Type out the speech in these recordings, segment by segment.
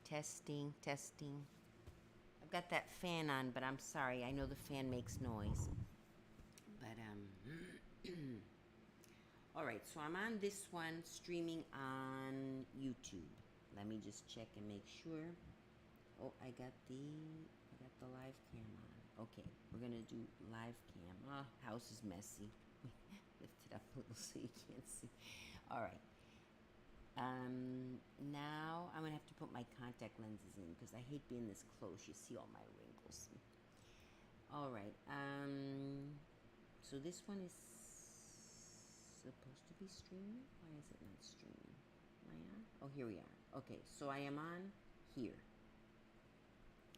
Testing, testing. I've got that fan on, but I'm sorry. I know the fan makes noise. But, all right, so I'm on this one streaming on YouTube. Let me just check and make sure. Oh, I got the live cam on. Okay, we're gonna do live cam. House is messy. Lift it up a little so you can't see. All right. Now I'm gonna have to put my contact lenses in because I hate being this close. You see all my wrinkles. All right. So this one is supposed to be streaming. Why is it not streaming? Am I on? Oh, here we are. Okay, so I am on here.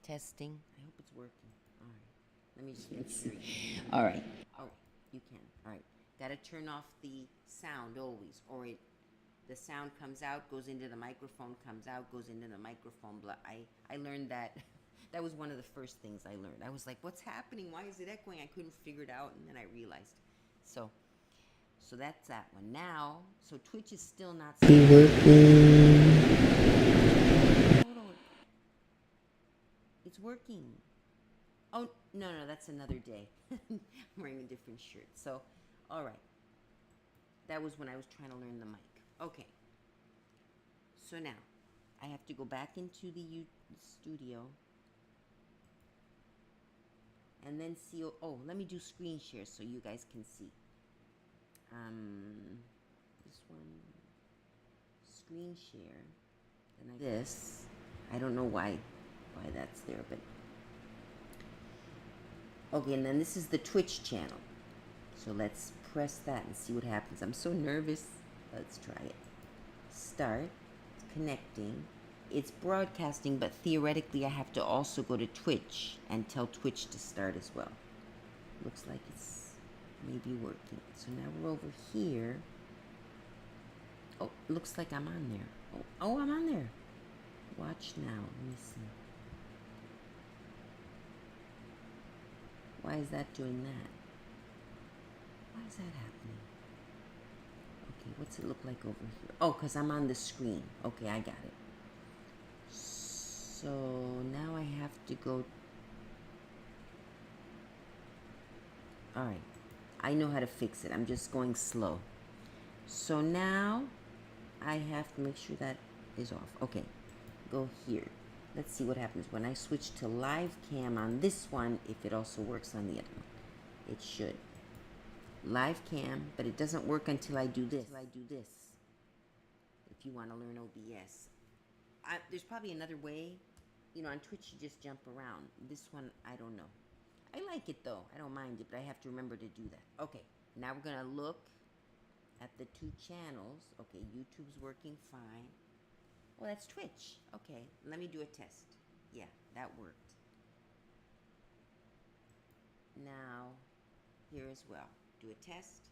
Testing. I hope it's working. All right. Let me just make sure. All right. Oh, you can. All right. Got to turn off the sound always, or the sound comes out, goes into the microphone, comes out, goes into the microphone. I learned that. That was one of the first things I learned. I was like, what's happening? Why is it echoing? I couldn't figure it out, and then I realized. So that's that one. Now, so Twitch is still not working. It's working. Oh, no, that's another day. I'm wearing a different shirt. So, all right. That was when I was trying to learn the mic. Okay. So now, I have to go back into the studio. And then see, let me do screen share so you guys can see. This one, screen share. And this, I don't know why that's there, but. Okay, and then this is the Twitch channel. So let's press that and see what happens. I'm so nervous. Let's try it. Start. It's connecting. It's broadcasting, but theoretically I have to also go to Twitch and tell Twitch to start as well. Looks like it's maybe working. So now we're over here. Oh, looks like I'm on there. Oh, I'm on there. Watch now. Let me see. Why is that doing that? Why is that happening? Okay, what's it look like over here? Oh, because I'm on the screen. Okay, I got it. So now I have to go. All right. I know how to fix it. I'm just going slow. So now I have to make sure that is off. Okay, go here. Let's see what happens when I switch to live cam on this one, if it also works on the other one. It should. Live cam, but it doesn't work until I do this. If you want to learn OBS. There's probably another way. You know, on Twitch you just jump around. This one, I don't know. I like it though. I don't mind it, but I have to remember to do that. Okay, now we're going to look at the two channels. Okay, YouTube's working fine. Well, that's Twitch. Okay, let me do a test. Yeah, that worked. Now, here as well. Do a test.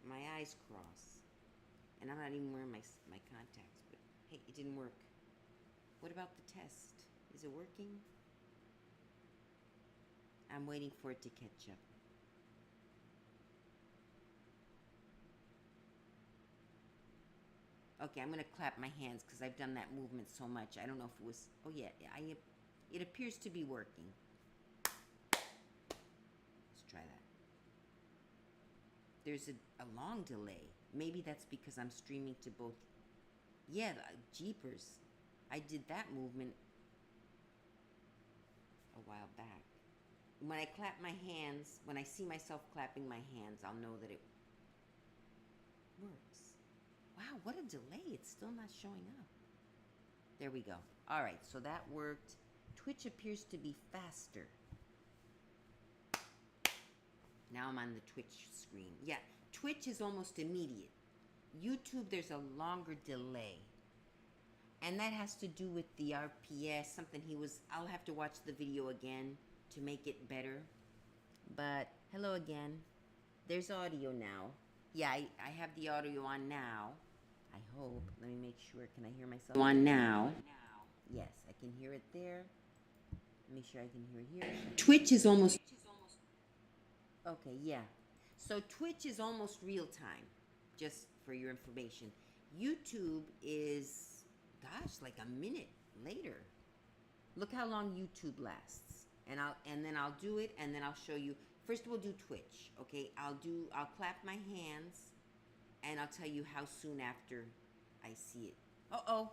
My eyes cross. And I'm not even wearing my contacts, but hey, it didn't work. What about the test? Is it working? I'm waiting for it to catch up. Okay, I'm going to clap my hands because I've done that movement so much. I don't know if it was. Oh, yeah. It appears to be working. Let's try that. There's a long delay. Maybe that's because I'm streaming to both. Yeah, jeepers. I did that movement a while back. When I clap my hands, when I see myself clapping my hands, I'll know that it works. Wow, what a delay. It's still not showing up. There we go. All right, so that worked. Twitch appears to be faster. Now I'm on the Twitch screen. Yeah, Twitch is almost immediate. YouTube, there's a longer delay. And that has to do with the RPS, something I'll have to watch the video again to make it better. But, hello again. There's audio now. Yeah, I have the audio on now. I hope. Let me make sure. Can I hear myself? On now. Yes, I can hear it there. Let me make sure I can hear it here. Twitch is almost. Okay, yeah. So Twitch is almost real time, just for your information. YouTube is, gosh, like a minute later. Look how long YouTube lasts. And then I'll do it, and then I'll show you. First we'll do Twitch, okay? I'll clap my hands, and I'll tell you how soon after I see it. Uh-oh.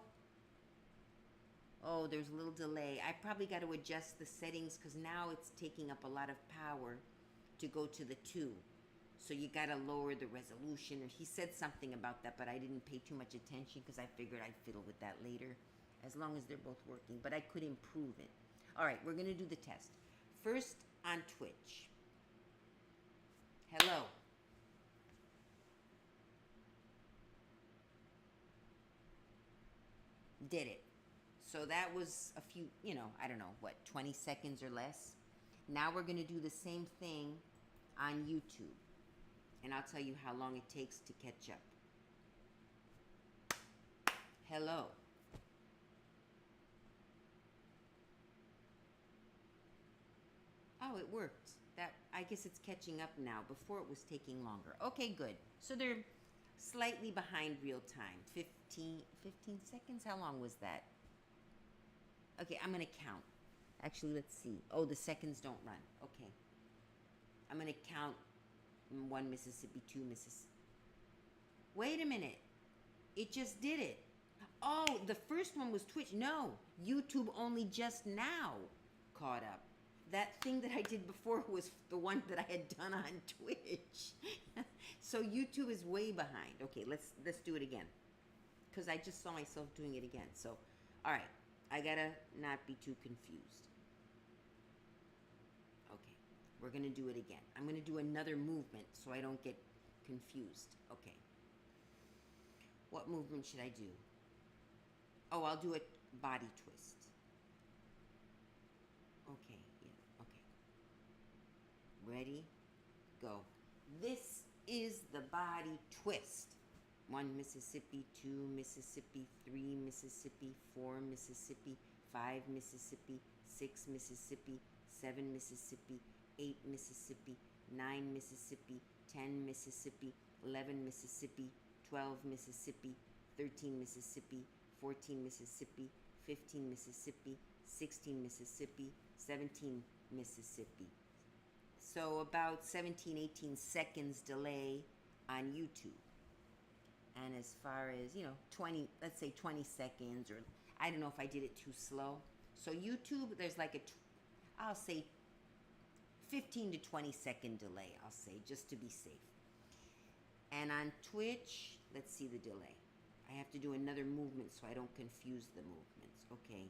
Oh, there's a little delay. I probably got to adjust the settings because now it's taking up a lot of power to go to the 2. So you got to lower the resolution. He said something about that, but I didn't pay too much attention because I figured I'd fiddle with that later, as long as they're both working. But I could improve it. All right, we're going to do the test. First on Twitch. Hello. Did it. So that was a few, I don't know, what, 20 seconds or less? Now we're going to do the same thing on YouTube. And I'll tell you how long it takes to catch up. Hello. Oh, it worked. I guess it's catching up now. Before it was taking longer. Okay, good. So they're slightly behind real time. 15 seconds? How long was that? Okay, I'm going to count. Actually, let's see. Oh, the seconds don't run. Okay. I'm going to count 1 Mississippi, 2 Mississippi. Wait a minute. It just did it. Oh, the first one was Twitch. No, YouTube only just now caught up. That thing that I did before was the one that I had done on Twitch. So YouTube is way behind. Okay, let's do it again. Because I just saw myself doing it again. So, all right. I gotta not be too confused. Okay, we're gonna do it again. I'm gonna do another movement so I don't get confused. Okay. What movement should I do? Oh, I'll do a body twist. Okay, yeah, okay. Ready? Go. This is the body twist. 1 Mississippi, 2 Mississippi, 3 Mississippi, 4 Mississippi, 5 Mississippi, 6 Mississippi, 7 Mississippi, 8 Mississippi, 9 Mississippi, 10 Mississippi, 11 Mississippi, 12 Mississippi, 13 Mississippi, 14 Mississippi, 15 Mississippi, 16 Mississippi, 17 Mississippi. So about 17, 18 seconds delay on YouTube. And as far as, 20, let's say 20 seconds, or I don't know if I did it too slow. So YouTube, there's like I'll say 15 to 20 second delay, I'll say, just to be safe. And on Twitch, let's see the delay. I have to do another movement so I don't confuse the movements. Okay.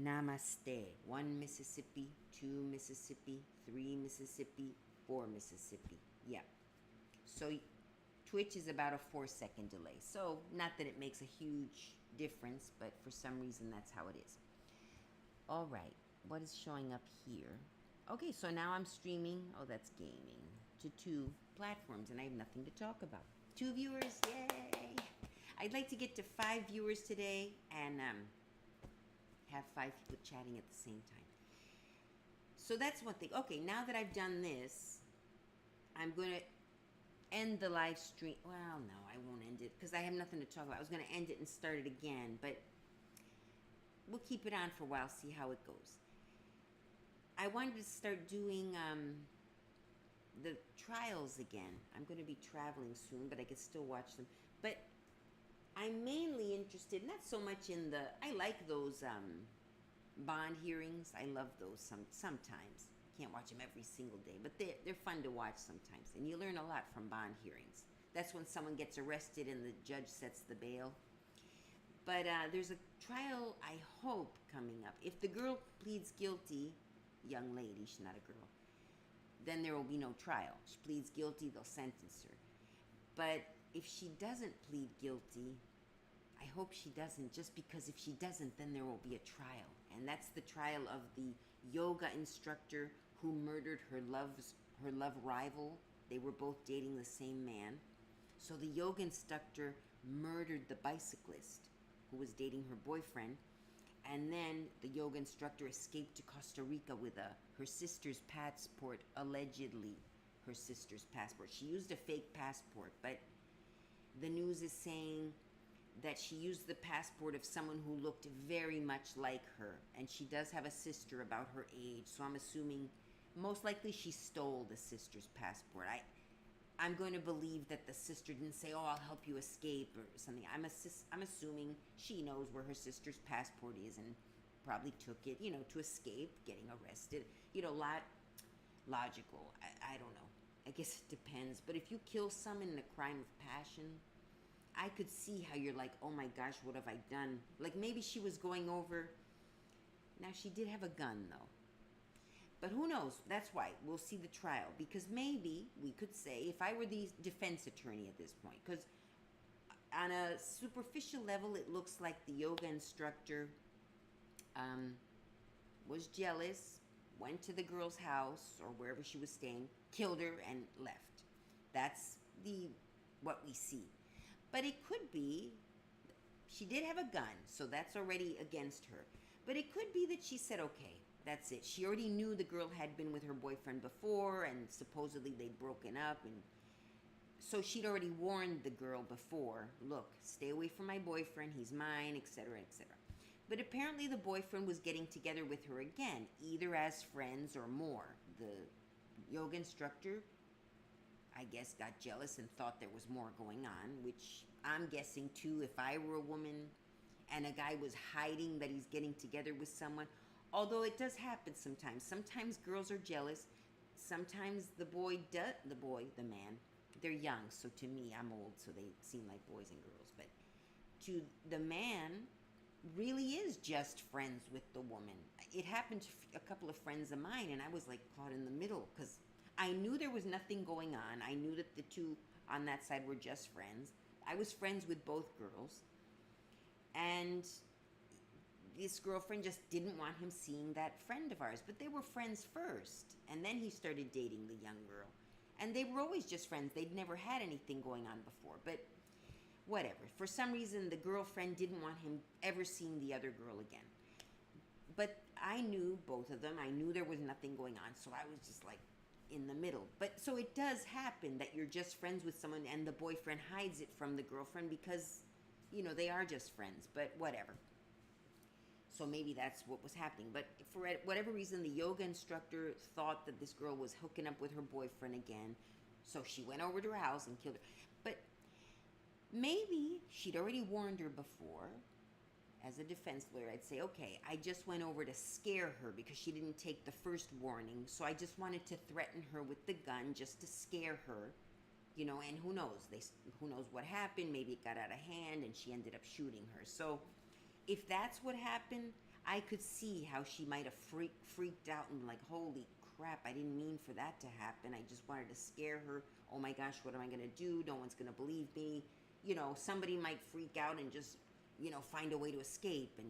Namaste. 1 Mississippi, 2 Mississippi, 3 Mississippi, 4 Mississippi. Yeah. So Twitch is about a 4-second delay. So not that it makes a huge difference, but for some reason that's how it is. All right. What is showing up here? Okay, so now I'm streaming. Oh, that's gaming. To 2 platforms, and I have nothing to talk about. 2 viewers. Yay! I'd like to get to 5 viewers today and have 5 people chatting at the same time. So that's one thing. Okay, now that I've done this, I'm going to end the live stream. Well, no, I won't end it because I have nothing to talk about. I was going to end it and start it again, but we'll keep it on for a while, see how it goes. I wanted to start doing the trials again. I'm going to be traveling soon, but I can still watch them. But I'm mainly interested, not so much in I like those bond hearings. I love those sometimes. Can't watch them every single day, but they're fun to watch sometimes, and you learn a lot from bond hearings. That's when someone gets arrested and the judge sets the bail. But there's a trial, I hope, coming up. If the girl pleads guilty, young lady, she's not a girl, then there will be no trial. She pleads guilty, they'll sentence her. But if she doesn't plead guilty, I hope she doesn't, just because if she doesn't, then there will be a trial. And that's the trial of the yoga instructor who murdered her love rival. They were both dating the same man. So the yoga instructor murdered the bicyclist who was dating her boyfriend. And then the yoga instructor escaped to Costa Rica with her sister's passport, allegedly her sister's passport. She used a fake passport, but the news is saying that she used the passport of someone who looked very much like her, and she does have a sister about her age, so I'm assuming most likely she stole the sister's passport. I'm going to believe that the sister didn't say, "Oh, I'll help you escape" or something. I'm assuming she knows where her sister's passport is and probably took it, to escape getting arrested. Logical. I don't know. I guess it depends. But if you kill someone in a crime of passion, I could see how you're like, "Oh my gosh, what have I done?" Like maybe she was going over. Now she did have a gun though. But who knows? That's why we'll see the trial, because maybe we could say, if I were the defense attorney at this point, because on a superficial level it looks like the yoga instructor was jealous, went to the girl's house or wherever she was staying, killed her, and left. That's what we see. But it could be she did have a gun, so that's already against her. But it could be that she said, okay, that's it. She already knew the girl had been with her boyfriend before, and supposedly they'd broken up, and so she'd already warned the girl before, "Look, stay away from my boyfriend, he's mine," etc., etc. But apparently the boyfriend was getting together with her again, either as friends or more. The yoga instructor, I guess, got jealous and thought there was more going on, which I'm guessing too, if I were a woman and a guy was hiding that he's getting together with someone. Although it does happen sometimes. Sometimes girls are jealous. Sometimes the man, they're young, so to me, I'm old, so they seem like boys and girls. But to the man, really is just friends with the woman. It happened to a couple of friends of mine, and I was like caught in the middle, because I knew there was nothing going on. I knew that the two on that side were just friends. I was friends with both girls, and this girlfriend just didn't want him seeing that friend of ours. But they were friends first, and then he started dating the young girl. And they were always just friends. They'd never had anything going on before. But whatever. For some reason, the girlfriend didn't want him ever seeing the other girl again. But I knew both of them. I knew there was nothing going on. So I was just like in the middle. But so it does happen that you're just friends with someone and the boyfriend hides it from the girlfriend because, they are just friends. But whatever. So maybe that's what was happening. But for whatever reason, the yoga instructor thought that this girl was hooking up with her boyfriend again. So she went over to her house and killed her. But maybe she'd already warned her before. As a defense lawyer, I'd say, okay, I just went over to scare her because she didn't take the first warning. So I just wanted to threaten her with the gun just to scare her. And who knows? Who knows what happened? Maybe it got out of hand and she ended up shooting her. So if that's what happened, I could see how she might have freaked out and like, holy crap, I didn't mean for that to happen. I just wanted to scare her. Oh my gosh, what am I going to do? No one's going to believe me. Somebody might freak out and just, find a way to escape.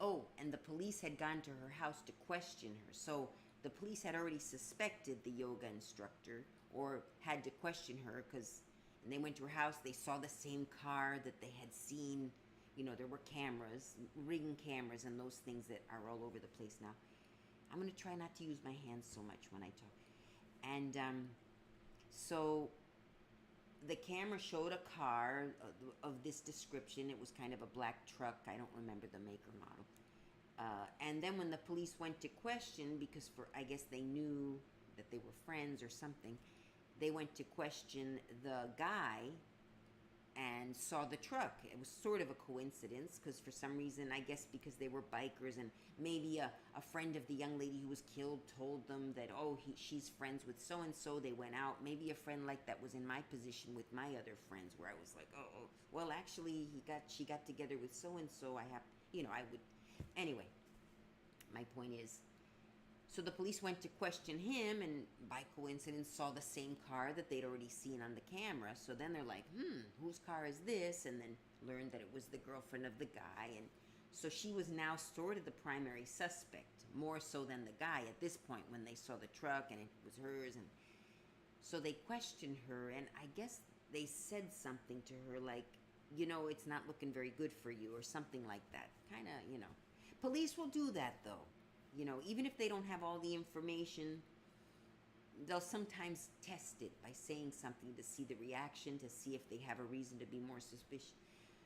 And the police had gone to her house to question her. So the police had already suspected the yoga instructor or had to question her because they went to her house. They saw the same car that they had seen. There were cameras, ring cameras, and those things that are all over the place now. I'm going to try not to use my hands so much when I talk. And so the camera showed a car of this description. It was kind of a black truck. I don't remember the make or model. And then when the police went to question, because I guess they knew that they were friends or something, they went to question the guy and saw the truck. It was sort of a coincidence because for some reason, I guess because they were bikers and maybe a friend of the young lady who was killed told them that, she's friends with so-and-so. They went out. Maybe a friend like that was in my position with my other friends where I was like, well, actually, she got together with so-and-so. I would. Anyway, my point is, so the police went to question him and by coincidence saw the same car that they'd already seen on the camera. So then they're like, whose car is this? And then learned that it was the girlfriend of the guy. And so she was now sort of the primary suspect, more so than the guy at this point when they saw the truck and it was hers. And so they questioned her, and I guess they said something to her like, it's not looking very good for you or something like that. Kind of, Police will do that though. Even if they don't have all the information, they'll sometimes test it by saying something to see the reaction, to see if they have a reason to be more suspicious.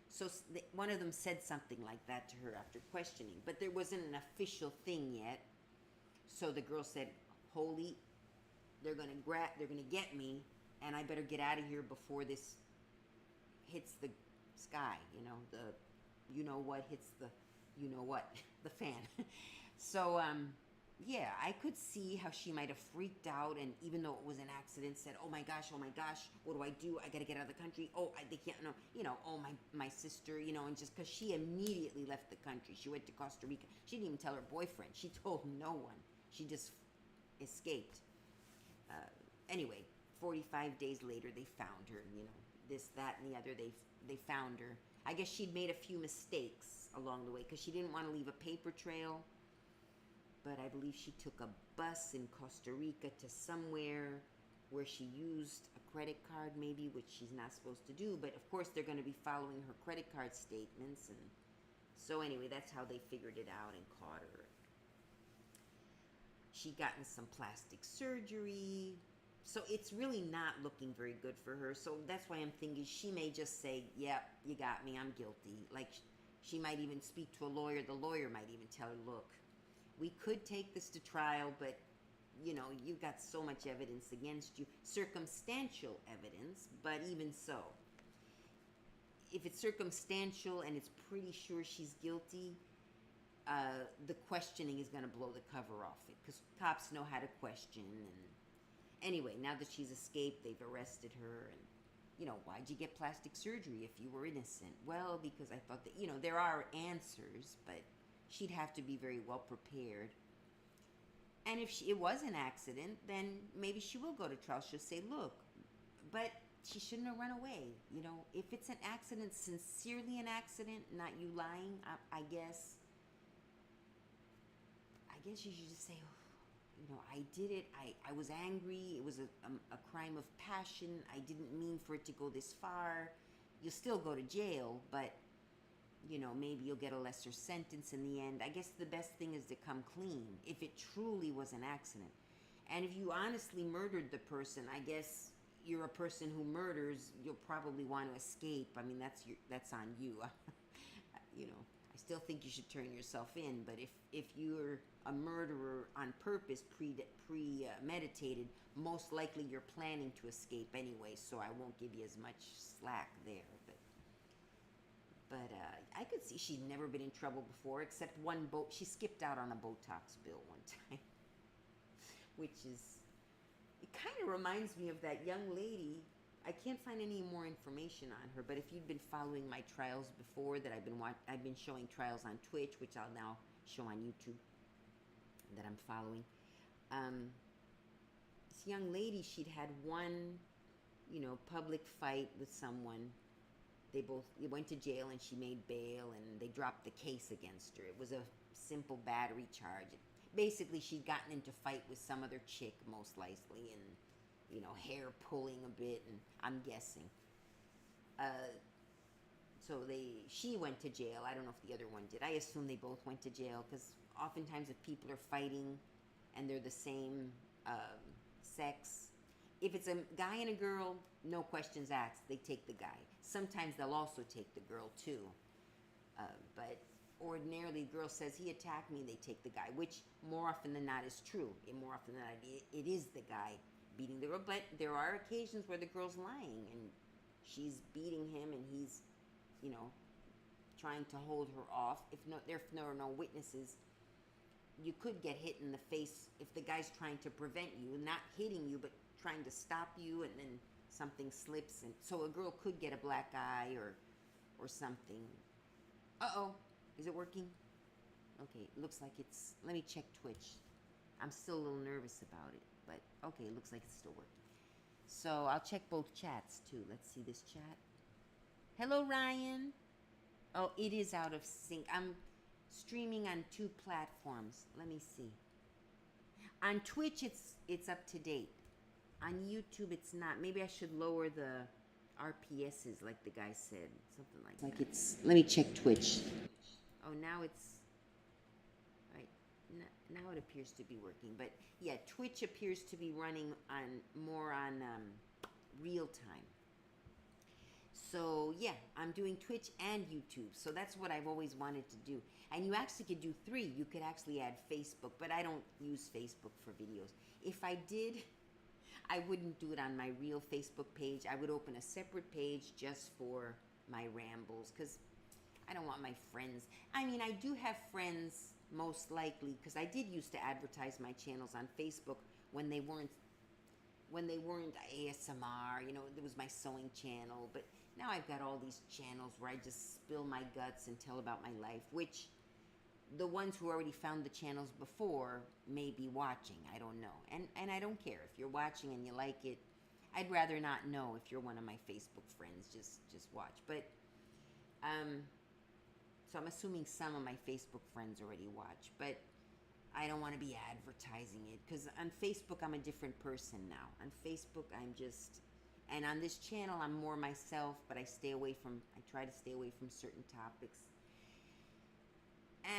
So one of them said something like that to her after questioning, but there wasn't an official thing yet. So the girl said, "Holy, they're gonna get me, and I better get out of here before this hits the sky. You know what hits the, you know what, the fan." So yeah, I could see how she might have freaked out, and even though it was an accident, said, oh my gosh, what do I do? I gotta get out of the country. Oh, they can't, no, oh, my sister, and just because she immediately left the country. She went to Costa Rica. She didn't even tell her boyfriend. She told no one. She just escaped. Anyway, 45 days later, they found her, this, that, and the other, they found her. I guess she'd made a few mistakes along the way, because she didn't want to leave a paper trail. But I believe she took a bus in Costa Rica to somewhere where she used a credit card maybe, which she's not supposed to do. But of course they're going to be following her credit card statements. And so anyway, that's how they figured it out and caught her. She'd gotten some plastic surgery. So it's really not looking very good for her. So that's why I'm thinking she may just say, yep, you got me, I'm guilty. Like she might even speak to a lawyer. The lawyer might even tell her, look, we could take this to trial, but, you've got so much evidence against you. Circumstantial evidence, but even so. If it's circumstantial and it's pretty sure she's guilty, the questioning is going to blow the cover off it, because cops know how to question. And anyway, now that she's escaped, they've arrested her. And, why'd you get plastic surgery if you were innocent? Well, because I thought that, there are answers, but she'd have to be very well prepared. And if it was an accident, then maybe she will go to trial. She'll say, look, but she shouldn't have run away. If it's an accident, sincerely an accident, not you lying, I guess you should just say, I did it. I was angry. It was a crime of passion. I didn't mean for it to go this far. You'll still go to jail, but maybe you'll get a lesser sentence in the end. I guess the best thing is to come clean if it truly was an accident. And if you honestly murdered the person, I guess you're a person who murders, you'll probably want to escape. I mean, that's on you. I still think you should turn yourself in, but if you're a murderer on purpose, premeditated, most likely you're planning to escape anyway, so I won't give you as much slack there. But I could see she'd never been in trouble before, except one boat. She skipped out on a Botox bill one time, which is, it kind of reminds me of that young lady. I can't find any more information on her, but if you'd been following my trials before, that I've been showing trials on Twitch, which I'll now show on YouTube, that I'm following. This young lady, she'd had one, public fight with someone. They went to jail, and she made bail, and they dropped the case against her. It was a simple battery charge. Basically, she'd gotten into a fight with some other chick, most likely, and, hair pulling a bit, and I'm guessing. So she went to jail. I don't know if the other one did. I assume they both went to jail, because oftentimes if people are fighting and they're the same sex, if it's a guy and a girl, no questions asked. They take the guy. Sometimes they'll also take the girl too. But ordinarily, the girl says, he attacked me, they take the guy, which more often than not is true. And more often than not, it is the guy beating the girl. But there are occasions where the girl's lying, and she's beating him, and he's, trying to hold her off. If there are no witnesses, you could get hit in the face if the guy's trying to prevent you, not hitting you, but trying to stop you, and then something slips, and so a girl could get a black eye or something. Uh-oh, is it working? Okay, it looks like it's, let me check Twitch. I'm still a little nervous about it, but okay, it looks like it's still working. So I'll check both chats too. Let's see this chat. Hello, Ryan. Oh, it is out of sync. I'm streaming on 2 platforms. Let me see. On Twitch, it's up to date. On YouTube, it's not. Maybe I should lower the RPSs, like the guy said. Something like that. Let me check Twitch. Oh, now it's... Right. Now it appears to be working. But yeah, Twitch appears to be running on more on real time. So yeah, I'm doing Twitch and YouTube. So that's what I've always wanted to do. And you actually could do 3. You could actually add Facebook, but I don't use Facebook for videos. If I did, I wouldn't do it on my real Facebook page. I would open a separate page just for my rambles, because I don't want my friends. I mean, I do have friends, most likely, because I did used to advertise my channels on Facebook when they weren't ASMR. You know, there was my sewing channel, but now I've got all these channels where I just spill my guts and tell about my life, which the ones who already found the channels before may be watching. I don't know. And I don't care. If you're watching and you like it, I'd rather not know if you're one of my Facebook friends. Just watch. But so I'm assuming some of my Facebook friends already watch, but I don't want to be advertising it, because on Facebook I'm a different person now. On Facebook I'm just, and on this channel I'm more myself, but I try to stay away from certain topics.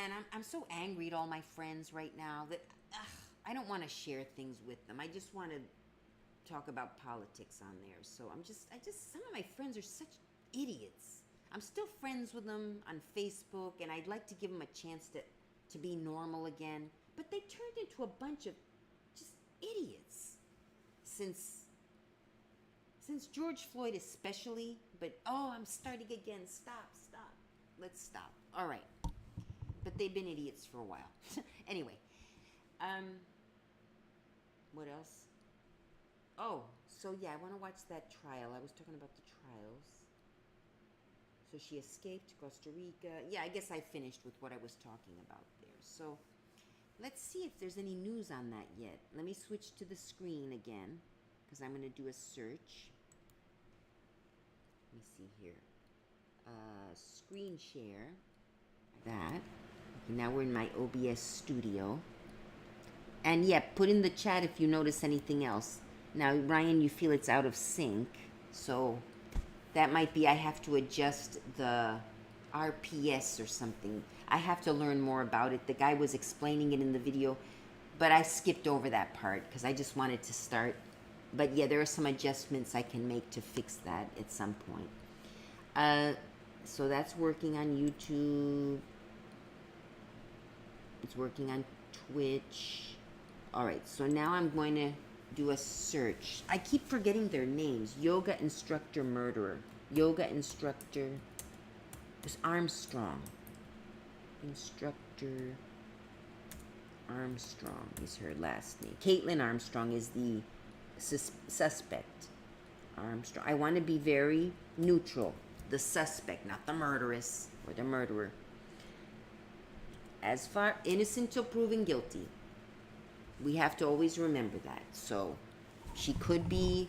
And I'm so angry at all my friends right now that I don't want to share things with them. I just want to talk about politics on there. So some of my friends are such idiots. I'm still friends with them on Facebook, and I'd like to give them a chance to be normal again. But they turned into a bunch of just idiots since George Floyd especially. But I'm starting again. Stop. Let's stop. All right. But they've been idiots for a while. Anyway, what else? Oh, so yeah, I want to watch that trial. I was talking about the trials. So she escaped Costa Rica. Yeah, I guess I finished with what I was talking about there. So let's see if there's any news on that yet. Let me switch to the screen again, because I'm going to do a search. Let me see here. Screen share. That. Okay, now we're in my OBS studio. And yeah, put in the chat if you notice anything else. Now, Ryan, you feel it's out of sync. So that might be I have to adjust the RPS or something. I have to learn more about it. The guy was explaining it in the video, but I skipped over that part because I just wanted to start. But yeah, there are some adjustments I can make to fix that at some point. So that's working on YouTube. It's working on Twitch. All right, so now I'm going to do a search. I keep forgetting their names. Yoga instructor murderer. Yoga instructor. It's Armstrong. Instructor Armstrong is her last name. Caitlin Armstrong is the suspect. Armstrong. I want to be very neutral. The suspect, not the murderess or the murderer. As far innocent till proven guilty. We have to always remember that. So she could be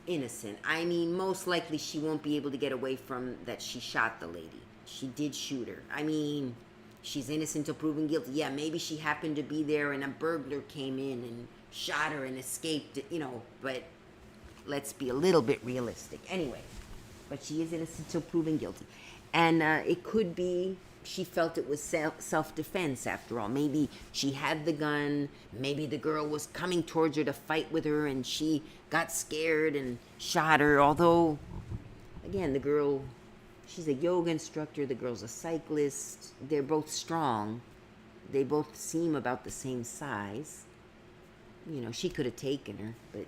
innocent. I mean, most likely she won't be able to get away from that she shot the lady. She did shoot her. I mean, she's innocent till proven guilty. Yeah, maybe she happened to be there and a burglar came in and shot her and escaped, but let's be a little bit realistic. Anyway, but she is innocent till proven guilty. And it could be she felt it was self-defense after all. Maybe she had the gun. Maybe the girl was coming towards her to fight with her and she got scared and shot her. Although, again, the girl, she's a yoga instructor. The girl's a cyclist. They're both strong. They both seem about the same size. She could have taken her. But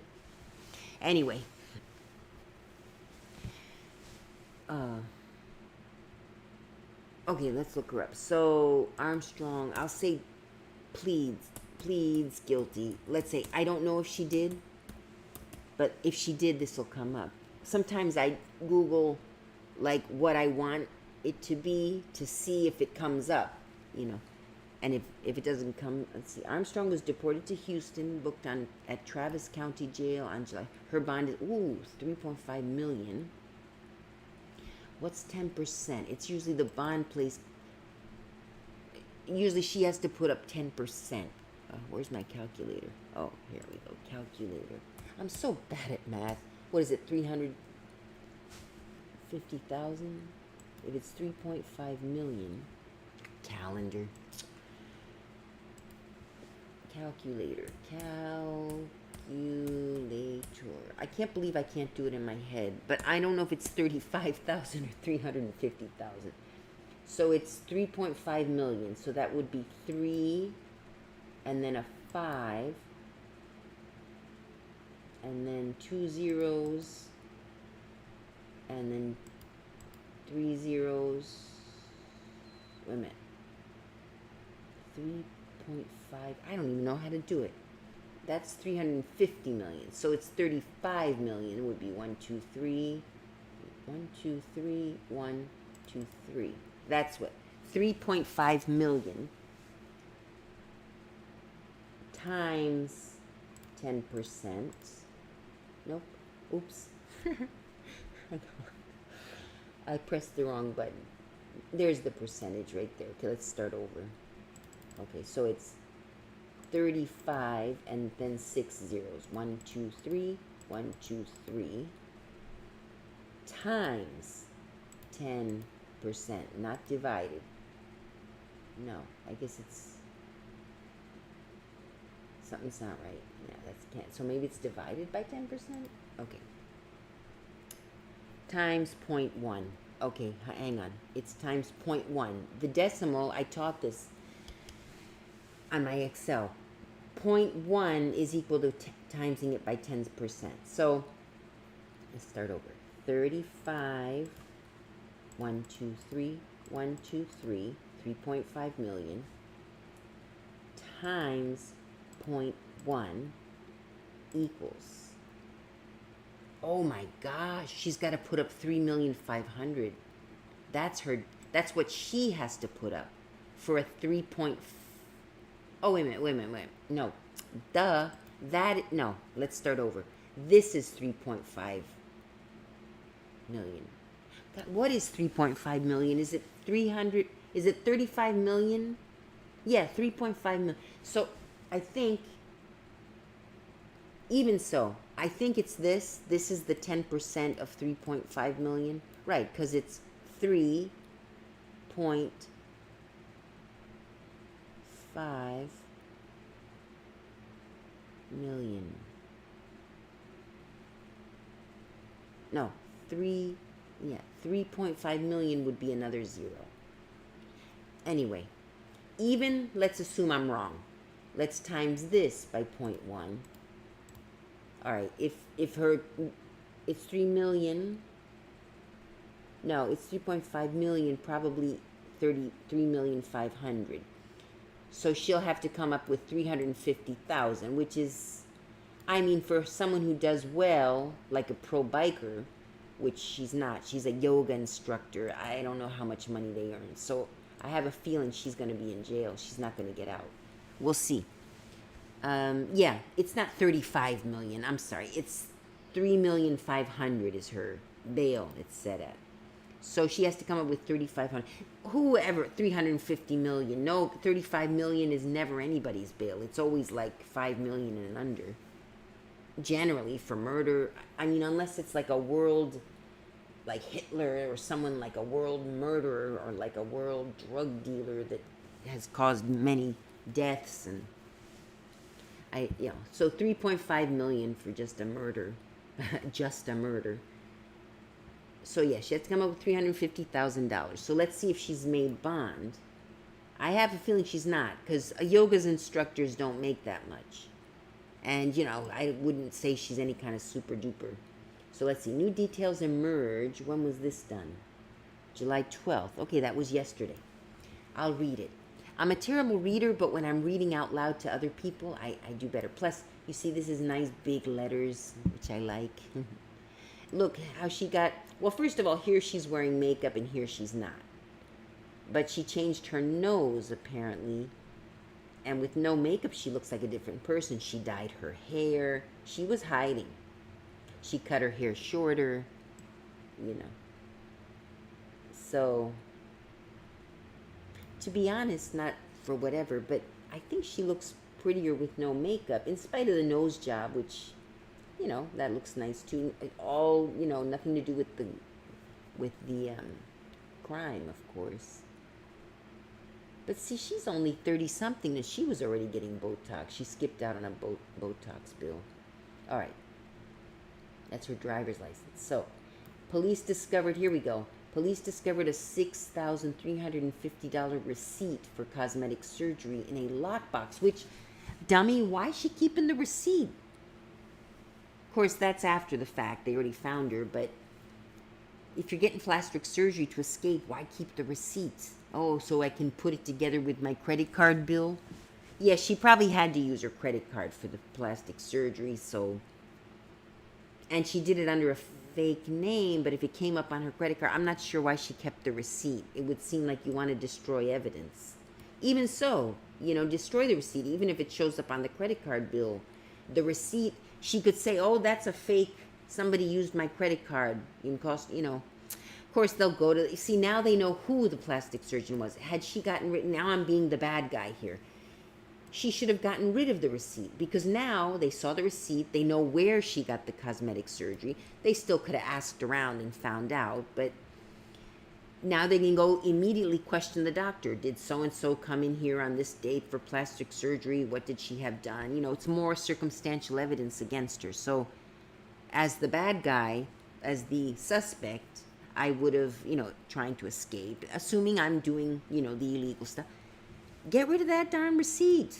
anyway. Okay, let's look her up. So, Armstrong, I'll say pleads guilty. Let's say, I don't know if she did, but if she did, this will come up. Sometimes I Google, what I want it to be to see if it comes up, And if it doesn't come, let's see. Armstrong was deported to Houston, booked at Travis County Jail on July. Her bond is, $3.5 million. What's 10%? It's usually the bond place. Usually she has to put up 10%. Where's my calculator? Oh, here we go. Calculator. I'm so bad at math. What is it? 350,000? If it's 3.5 million. Calendar. Calculator. I can't believe I can't do it in my head, but I don't know if it's 35,000 or 350,000. So it's 3.5 million. So that would be 3 and then a 5 and then 2 zeros and then 3 zeros. Wait a minute. 3.5. I don't even know how to do it. That's 350 million. So it's 35 million. It would be 1, 2, 3. 1, 2, 3. 1, 2, 3. That's what. 3.5 million times 10%. Nope. Oops. I pressed the wrong button. There's the percentage right there. Okay, let's start over. Okay, so it's 35 and then 6 zeros. 1, 2, 3. 1, 2, 3. Times 10%, not divided. No, I guess it's something's not right. Yeah, that's can't. So maybe it's divided by 10%. Okay. Times 0.1. Okay, hang on. It's times 0.1. The decimal, I taught this on my Excel. 0.1 is equal to timesing it by 10%. So let's start over. 35, 1, 2, 3, 1, 2, 3, 3.5 million times 0.1 equals, oh my gosh, she's got to put up 3,500,000. That's what she has to put up for a 3. Oh, wait a minute. No, no, let's start over. This is 3.5 million. God, what is 3.5 million? Is it 300? Is it 35 million? Yeah, 3.5 million. So I think, even so, I think it's this. This is the 10% of 3.5 million. Right, because it's 3.5 million. No, 3.5 million would be another zero. Anyway, even, let's assume I'm wrong. Let's times this by 0.1. All right, if it's 3 million. No, it's 3.5 million, probably 33,500,000. So she'll have to come up with 350,000, which is, I mean, for someone who does well, like a pro biker, which she's not. She's a yoga instructor. I don't know how much money they earn. So I have a feeling she's going to be in jail. She's not going to get out. We'll see. Yeah, it's not 35 million. I'm sorry. It's 3,500,000 is her bail it's set at. So she has to come up with 3,500. Whoever, 350 million. No, 35 million is never anybody's bail. It's always like 5 million and under. Generally, for murder, I mean, unless it's like a world, like Hitler, or someone like a world murderer, or like a world drug dealer that has caused many deaths, and so 3.5 million for just a murder, just a murder. So yeah, she has to come up with $350,000. So let's see if she's made bond. I have a feeling she's not, because yoga's instructors don't make that much. And, I wouldn't say she's any kind of super duper. So let's see. New details emerge. When was this done? July 12th. Okay, that was yesterday. I'll read it. I'm a terrible reader, but when I'm reading out loud to other people, I do better. Plus, you see, this is nice big letters, which I like. Look how she got... Well, first of all, here she's wearing makeup and here she's not. But she changed her nose, apparently. And with no makeup, she looks like a different person. She dyed her hair. She was hiding. She cut her hair shorter, So, to be honest, not for whatever, but I think she looks prettier with no makeup, in spite of the nose job, which, that looks nice too. All, nothing to do with the crime, of course. But see, she's only 30-something, and she was already getting Botox. She skipped out on a Botox bill. All right. That's her driver's license. So, police discovered, here we go. Police discovered a $6,350 receipt for cosmetic surgery in a lockbox, which, dummy, why is she keeping the receipt? Of course, that's after the fact. They already found her, but if you're getting plastic surgery to escape, why keep the receipts? Oh, so I can put it together with my credit card bill? Yeah, she probably had to use her credit card for the plastic surgery, so... And she did it under a fake name, but if it came up on her credit card, I'm not sure why she kept the receipt. It would seem like you want to destroy evidence. Even so, destroy the receipt, even if it shows up on the credit card bill. The receipt, she could say, oh, that's a fake, somebody used my credit card. It cost, Of course, they'll go to, see, now they know who the plastic surgeon was. Had she gotten rid, now I'm being the bad guy here. She should have gotten rid of the receipt, because now they saw the receipt, they know where she got the cosmetic surgery. They still could have asked around and found out, but now they can go immediately question the doctor. Did so-and-so come in here on this date for plastic surgery? What did she have done? It's more circumstantial evidence against her. So as the bad guy, as the suspect, I would have, trying to escape, assuming I'm doing, the illegal stuff. Get rid of that darn receipt.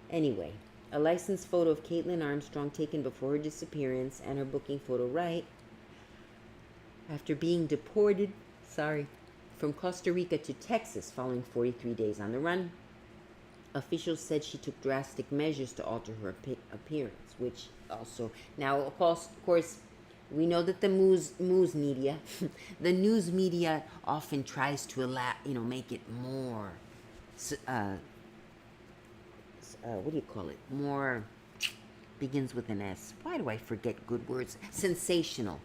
Anyway, a licensed photo of Caitlin Armstrong taken before her disappearance and her booking photo right after being deported, from Costa Rica to Texas following 43 days on the run. Officials said she took drastic measures to alter her appearance, which also... Now, of course, we know that the news media, the news media often tries to make it more... what do you call it? More, begins with an S. Why do I forget good words? Sensational.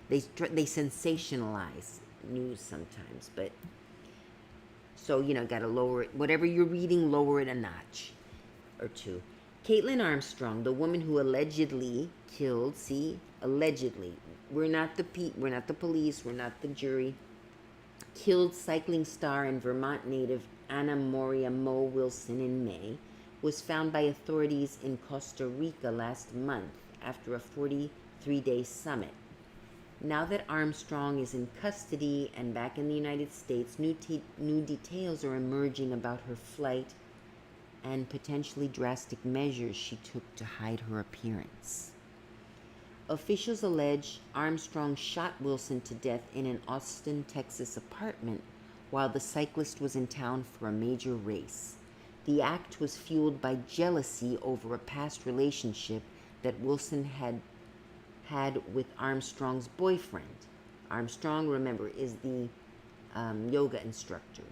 They sensationalize news sometimes, but so gotta lower it. Whatever you're reading, lower it a notch or two. Caitlin Armstrong, the woman who allegedly killed. See, allegedly. We're not the police. We're not the jury. Killed cycling star and Vermont native Anna Moria Mo Wilson in May, was found by authorities in Costa Rica last month after a 43-day summit. Now that Armstrong is in custody and back in the United States, new details are emerging about her flight and potentially drastic measures she took to hide her appearance. Officials allege Armstrong shot Wilson to death in an Austin, Texas apartment while the cyclist was in town for a major race. The act was fueled by jealousy over a past relationship that Wilson had with Armstrong's boyfriend. Armstrong, remember, is the yoga instructor.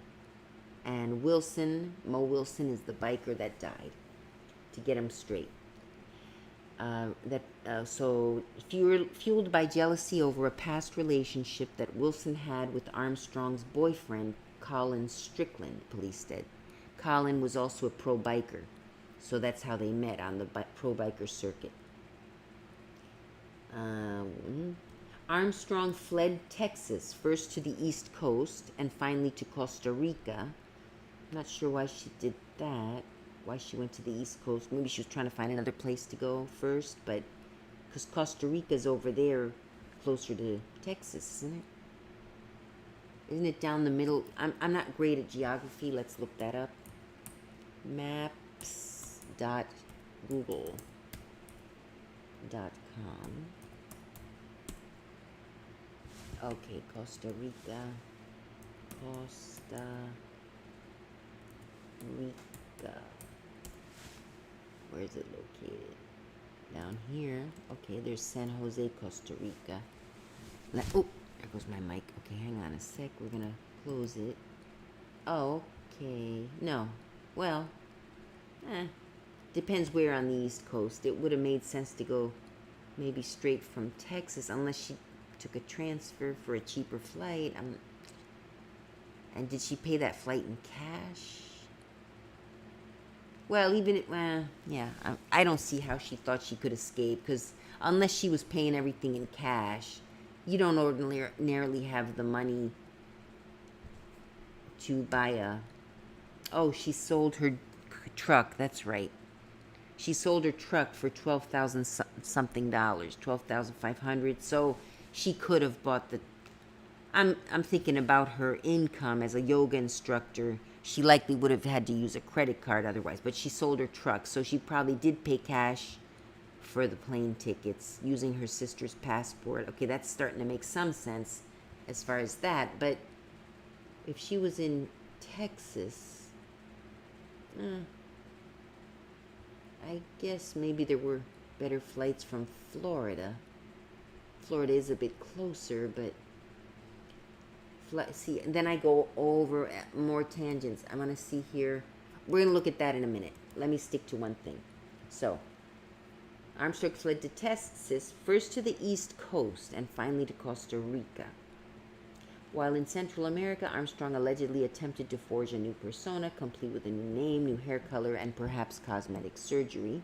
And Mo Wilson, is the biker that died, to get him straight. So fueled by jealousy over a past relationship that Wilson had with Armstrong's boyfriend, Colin Strickland, police said. Colin was also a pro biker, so that's how they met, on the pro biker circuit. Armstrong fled Texas, first to the East Coast and finally to Costa Rica. I'm not sure why she did that. Why she went to the East Coast. Maybe she was trying to find another place to go first, but because Costa Rica's over there closer to Texas, isn't it? Isn't it down the middle? I'm not great at geography. Let's look that up. Maps.google.com. Okay, Costa Rica. Costa Rica. Where is it located? Down here. Okay, there's San Jose, Costa Rica. Oh, there goes my mic. Okay, hang on a sec. We're going to close it. Oh, okay. No. Well, depends where on the East Coast. It would have made sense to go maybe straight from Texas, unless she took a transfer for a cheaper flight. And did she pay that flight in cash? Well, I don't see how she thought she could escape, because unless she was paying everything in cash, you don't ordinarily have the money to buy Oh, she sold her truck. That's right. She sold her truck for 12,000 something dollars, 12,500. So she could have bought the. I'm thinking about her income as a yoga instructor. She likely would have had to use a credit card otherwise, but she sold her truck, so she probably did pay cash for the plane tickets using her sister's passport. Okay, that's starting to make some sense as far as that. But if she was in Texas, I guess maybe there were better flights from Florida. Florida is a bit closer, but see, then I go over more tangents. I'm going to see here. We're going to look at that in a minute. Let me stick to one thing. So, Armstrong fled to Texas, first to the East Coast, and finally to Costa Rica. While in Central America, Armstrong allegedly attempted to forge a new persona, complete with a new name, new hair color, and perhaps cosmetic surgery.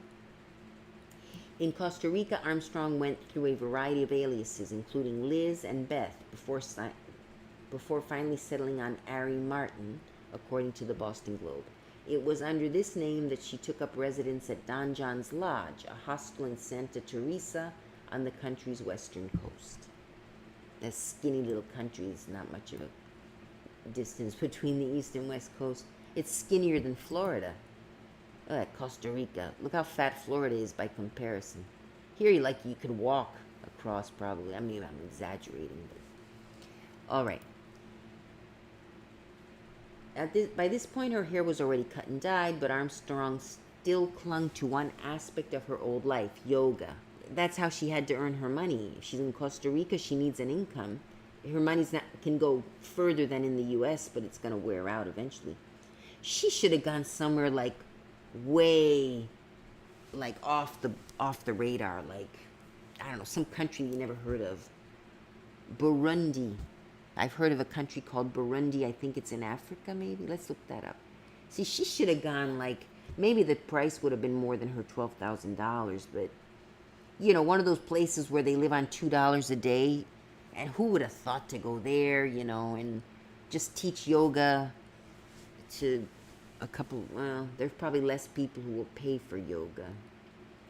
In Costa Rica, Armstrong went through a variety of aliases, including Liz and Beth, before finally settling on Ari Martin, according to the Boston Globe. It was under this name that she took up residence at Don John's Lodge, a hostel in Santa Teresa on the country's western coast. That skinny little country is not much of a distance between the east and west coast. It's skinnier than Florida. Costa Rica. Look how fat Florida is by comparison. Here, you could walk across probably. I mean, I'm exaggerating, but all right. By this point, her hair was already cut and dyed, but Armstrong still clung to one aspect of her old life, yoga. That's how she had to earn her money. If she's in Costa Rica, she needs an income. Her money can go further than in the U.S., but it's going to wear out eventually. She should have gone somewhere way off the radar, I don't know, some country you never heard of. Burundi. I've heard of a country called Burundi. I think it's in Africa, maybe. Let's look that up. See, she should have gone maybe the price would have been more than her $12,000, but one of those places where they live on $2 a day, and who would have thought to go there, and just teach yoga to a couple, there's probably less people who will pay for yoga.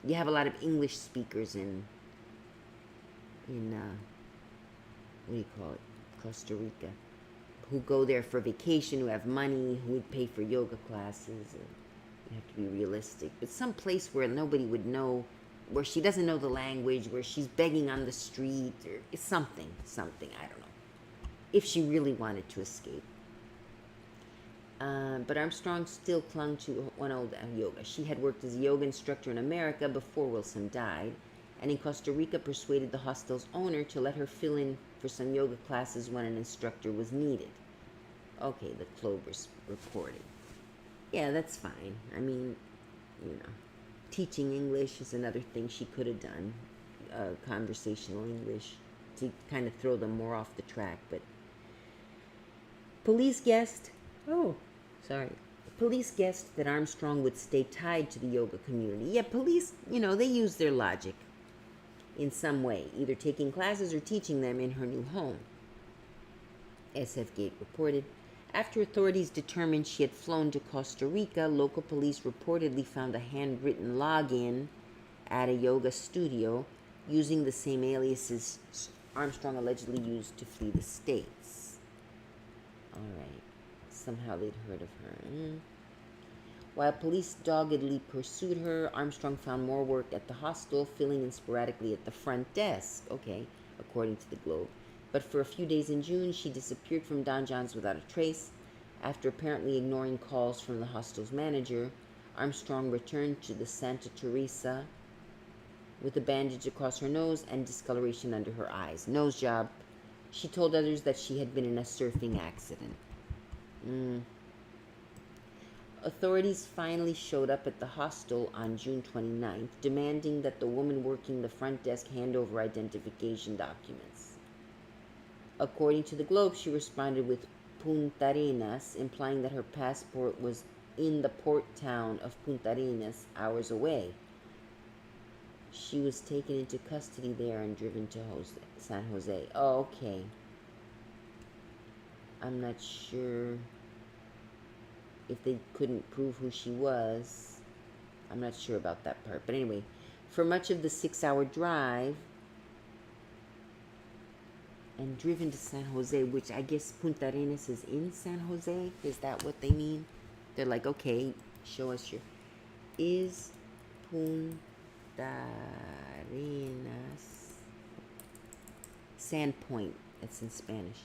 You have a lot of English speakers in what do you call it, Costa Rica, who go there for vacation, who have money, who would pay for yoga classes. And you have to be realistic. But some place where nobody would know, where she doesn't know the language, where she's begging on the street, or something, I don't know, if she really wanted to escape. But Armstrong still clung to one old yoga. She had worked as a yoga instructor in America before Wilson died, and in Costa Rica persuaded the hostel's owner to let her fill in for some yoga classes when an instructor was needed. Okay, the Clovers reported. Yeah, that's fine. I mean, teaching English is another thing she could have done, conversational English, to kind of throw them more off the track. But police guessed that Armstrong would stay tied to the yoga community. Yeah, police, they use their logic in some way, either taking classes or teaching them in her new home. SF Gate reported. After authorities determined she had flown to Costa Rica, local police reportedly found a handwritten login at a yoga studio using the same aliases Armstrong allegedly used to flee the States. All right. Somehow they'd heard of her. While police doggedly pursued her, Armstrong found more work at the hostel, filling in sporadically at the front desk. Okay, according to the Globe. But for a few days in June, she disappeared from Don John's without a trace. After apparently ignoring calls from the hostel's manager, Armstrong returned to the Santa Teresa with a bandage across her nose and discoloration under her eyes. Nose job. She told others that she had been in a surfing accident. Authorities finally showed up at the hostel on June 29th, demanding that the woman working the front desk hand over identification documents. According to the Globe, she responded with Punta Arenas, implying that her passport was in the port town of Punta Arenas, hours away. She was taken into custody there and driven to San Jose. Oh, okay. I'm not sure. if they couldn't prove who she was. I'm not sure about that part. But anyway, for much of the 6-hour drive and driven to San Jose, which I guess Punta Arenas is in San Jose. Is that what they mean? They're like, okay, show us your... Is Punta Arenas... Sandpoint, that's in Spanish.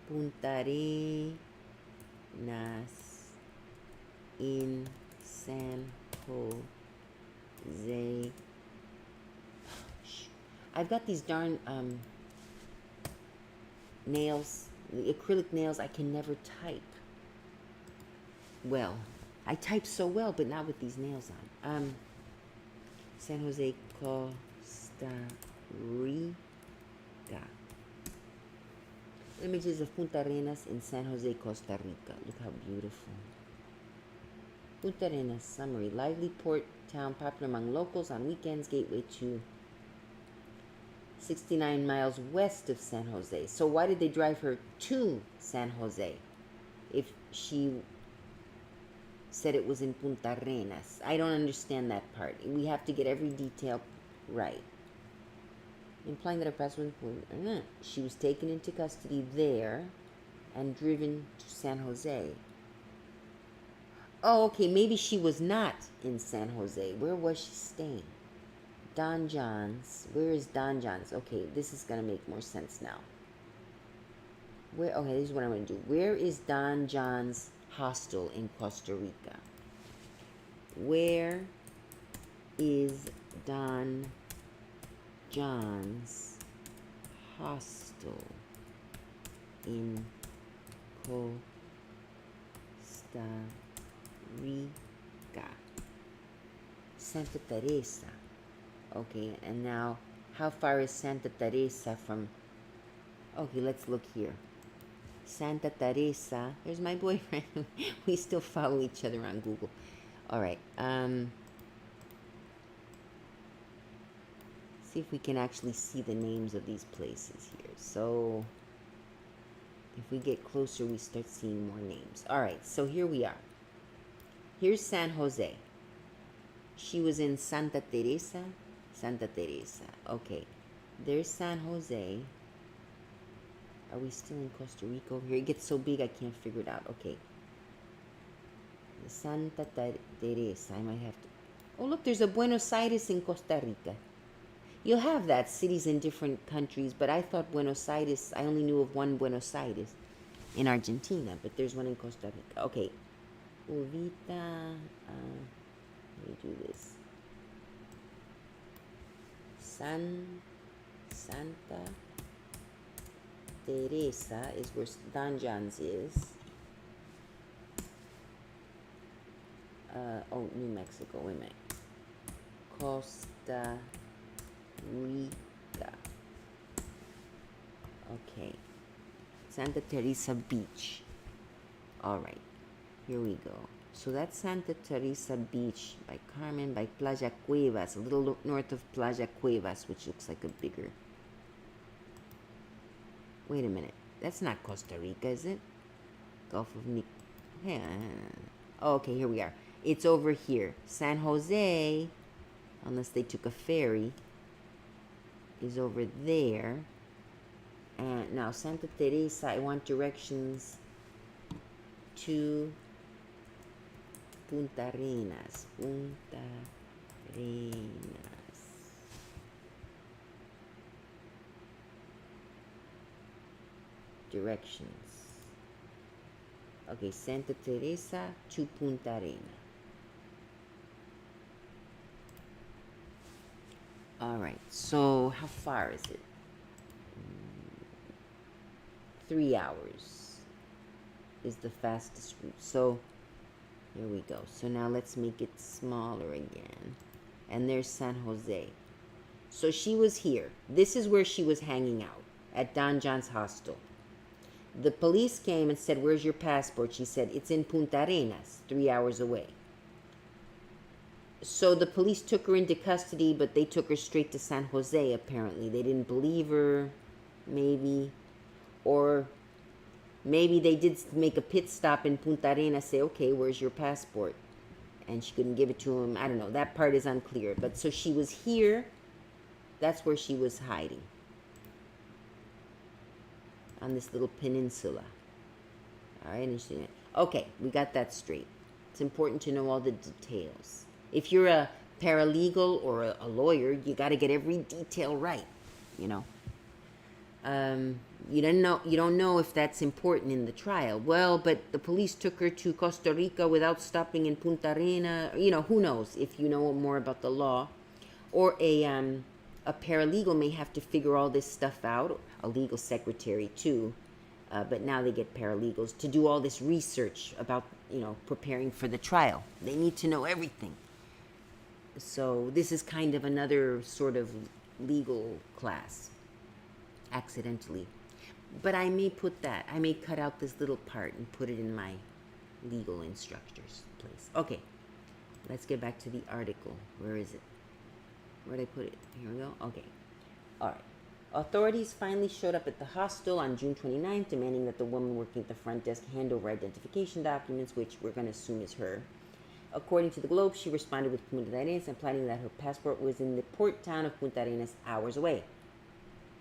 Punta Arenas in San Jose. I've got these darn nails, the acrylic nails. I can never type well. I type so well, but not with these nails on. San Jose, Costa Rica. Images of Punta Arenas in San Jose, Costa Rica. Look how beautiful. Punta Arenas, summary. Lively port town, popular among locals on weekends, gateway to 69 miles west of San Jose. So why did they drive her to San Jose if she said it was in Punta Arenas? I don't understand that part. We have to get every detail right. Implying that her past was... She was taken into custody there and driven to San Jose. Oh, okay, maybe she was not in San Jose. Where was she staying? Don John's. Where is Don John's? Okay, this is going to make more sense now. Where? Okay, this is what I'm going to do. Where is Don John's hostel in Costa Rica? Where is Don John's hostel in Costa Rica? Santa Teresa. Okay, and now how far is Santa Teresa from... Okay, let's look here. Santa Teresa. There's my boyfriend. We still follow each other on Google. All right. See if we can actually see the names of these places here. So if we get closer, we start seeing more names. All right, so here we are. Here's San Jose. She was in Santa Teresa. Santa Teresa. Okay, there's San Jose. Are we still in Costa Rica over here? It gets so big I can't figure it out. Okay. Santa Teresa. I might have to... Oh, look, there's a Buenos Aires in Costa Rica. You'll have that, cities in different countries, but I thought Buenos Aires, I only knew of one Buenos Aires in Argentina, but there's one in Costa Rica. Okay. Uvita, let me do this. Santa Teresa is where Don John's is. New Mexico, wait a minute. Costa Rica. Okay. Santa Teresa Beach. Alright. Here we go. So that's Santa Teresa Beach by Carmen, by Playa Cuevas, a little north of Playa Cuevas, which looks like a bigger... Wait a minute. That's not Costa Rica, is it? Gulf of Yeah. Oh, okay, here we are. It's over here. San Jose, unless they took a ferry, is over there. And now Santa Teresa, I want directions to Punta Arenas. Punta Arenas. Directions. Okay, Santa Teresa to Punta Arenas. Alright, so how far is it? 3 hours is the fastest route. So here we go. So now let's make it smaller again. And there's San Jose. So she was here. This is where she was hanging out, at Don John's hostel. The police came and said, "Where's your passport?" She said, "It's in Punta Arenas, 3 hours away." So the police took her into custody, but they took her straight to San Jose, apparently. They didn't believe her, maybe. Or Maybe they did make a pit stop in Punta Arenas, say, okay, where's your passport? And she couldn't give it to him. I don't know. That part is unclear. But so she was here. That's where she was hiding. On this little peninsula. All right. Okay, we got that straight. It's important to know all the details. If you're a paralegal or a lawyer, you got to get every detail right, you know. You don't know if that's important in the trial. Well, but the police took her to Costa Rica without stopping in Punta Arena. You know, who knows if you know more about the law. Or a paralegal may have to figure all this stuff out, a legal secretary too. But now they get paralegals to do all this research about, you know, preparing for the trial. They need to know everything. So this is kind of another sort of legal class, accidentally. But I may cut out this little part and put it in my legal instructor's place. Okay, let's get back to the article. Where is it? Where did I put it? Here we go. Okay. All right. Authorities finally showed up at the hostel on June 29th, demanding that the woman working at the front desk hand over identification documents, which we're going to assume is her. According to the Globe, she responded with Punta Arenas, implying that her passport was in the port town of Punta Arenas, hours away.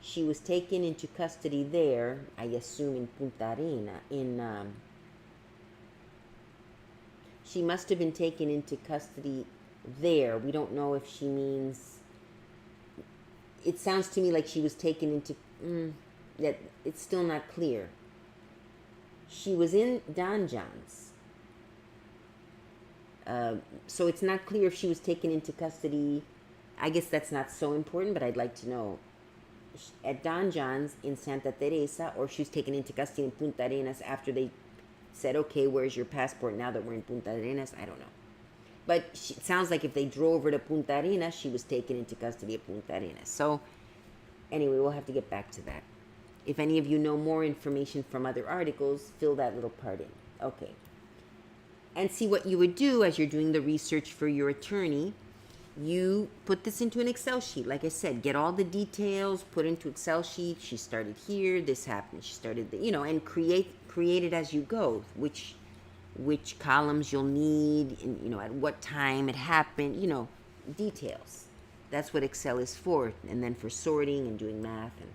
She was taken into custody there, I assume in Punta Arena, she must have been taken into custody there. We don't know if she means, it sounds to me like she was taken into, that it's still not clear. She was in Don John's. So it's not clear if she was taken into custody. I guess that's not so important, but I'd like to know. At Don John's in Santa Teresa, or she was taken into custody in Punta Arenas after they said, okay, where's your passport now that we're in Punta Arenas? I don't know. But it sounds like if they drove her to Punta Arenas, she was taken into custody at Punta Arenas. So anyway, we'll have to get back to that. If any of you know more information from other articles, fill that little part in. Okay. And see what you would do as you're doing the research for your attorney. You put this into an Excel sheet. Like I said, get all the details, put into Excel sheet. She started here, this happened. She started, and create it as you go. Which columns you'll need, and, at what time it happened, details. That's what Excel is for. And then for sorting and doing math. And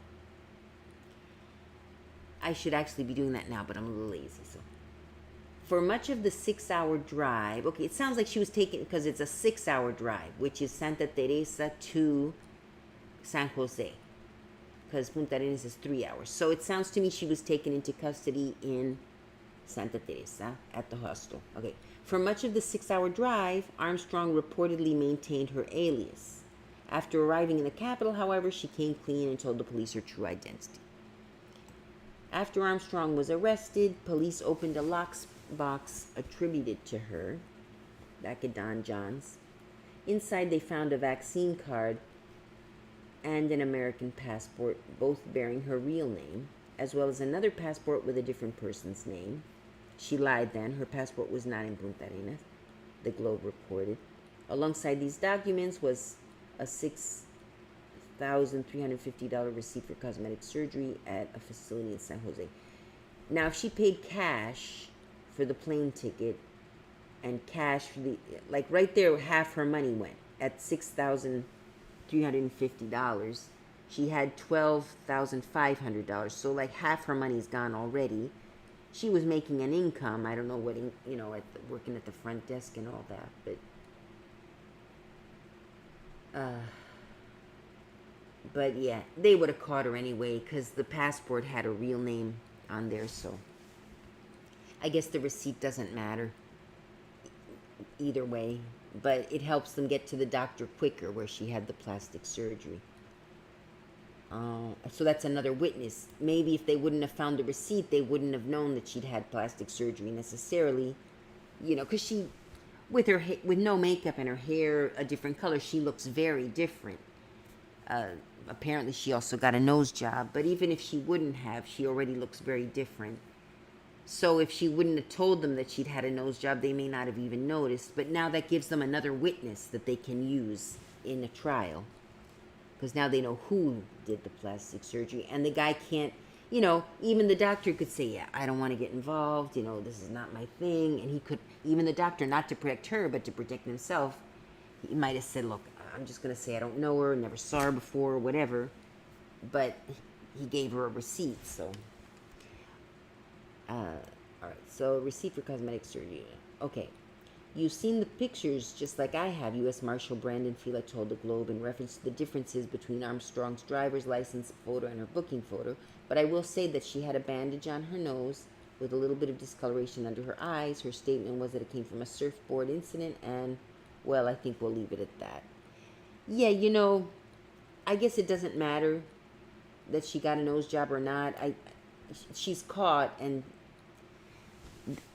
I should actually be doing that now, but I'm a little lazy, so. For much of the 6-hour drive, okay, it sounds like she was taken, because it's a 6-hour drive, which is Santa Teresa to San Jose, because Punta Arenas is 3 hours. So it sounds to me she was taken into custody in Santa Teresa at the hostel. Okay, for much of the 6-hour drive, Armstrong reportedly maintained her alias. After arriving in the capital, however, she came clean and told the police her true identity. After Armstrong was arrested, police opened a lockbox attributed to her back at Don John's. Inside they found a vaccine card and an American passport, both bearing her real name, as well as another passport with a different person's name. She lied then. Her passport was not in Punta Arenas, the Globe reported. Alongside these documents was a $6,350 receipt for cosmetic surgery at a facility in San Jose. Now, if she paid cash for the plane ticket and cash for the, like right there, half her money went at $6,350. She had $12,500. So like half her money's gone already. She was making an income. I don't know what, working at the front desk and all that, but yeah, they would have caught her anyway because the passport had a real name on there, so I guess the receipt doesn't matter either way, but it helps them get to the doctor quicker where she had the plastic surgery. So that's another witness. Maybe if they wouldn't have found the receipt, they wouldn't have known that she'd had plastic surgery necessarily, because she, with no makeup and her hair a different color, she looks very different. Apparently she also got a nose job, but even if she wouldn't have, she already looks very different. So if she wouldn't have told them that she'd had a nose job, they may not have even noticed. But now that gives them another witness that they can use in a trial, because now they know who did the plastic surgery. And the guy can't, you know, even the doctor could say, yeah, I don't want to get involved, you know, this is not my thing. And he could, even the doctor, not to protect her, but to protect himself, he might have said, look, I'm just going to say I don't know her, never saw her before, whatever. But he gave her a receipt, so. All right, so receipt for cosmetic surgery. Okay. You've seen the pictures just like I have, U.S. Marshal Brandon Fila told the Globe in reference to the differences between Armstrong's driver's license photo and her booking photo, but I will say that she had a bandage on her nose with a little bit of discoloration under her eyes. Her statement was that it came from a surfboard incident, and, well, I think we'll leave it at that. Yeah, you know, I guess it doesn't matter that she got a nose job or not. She's caught,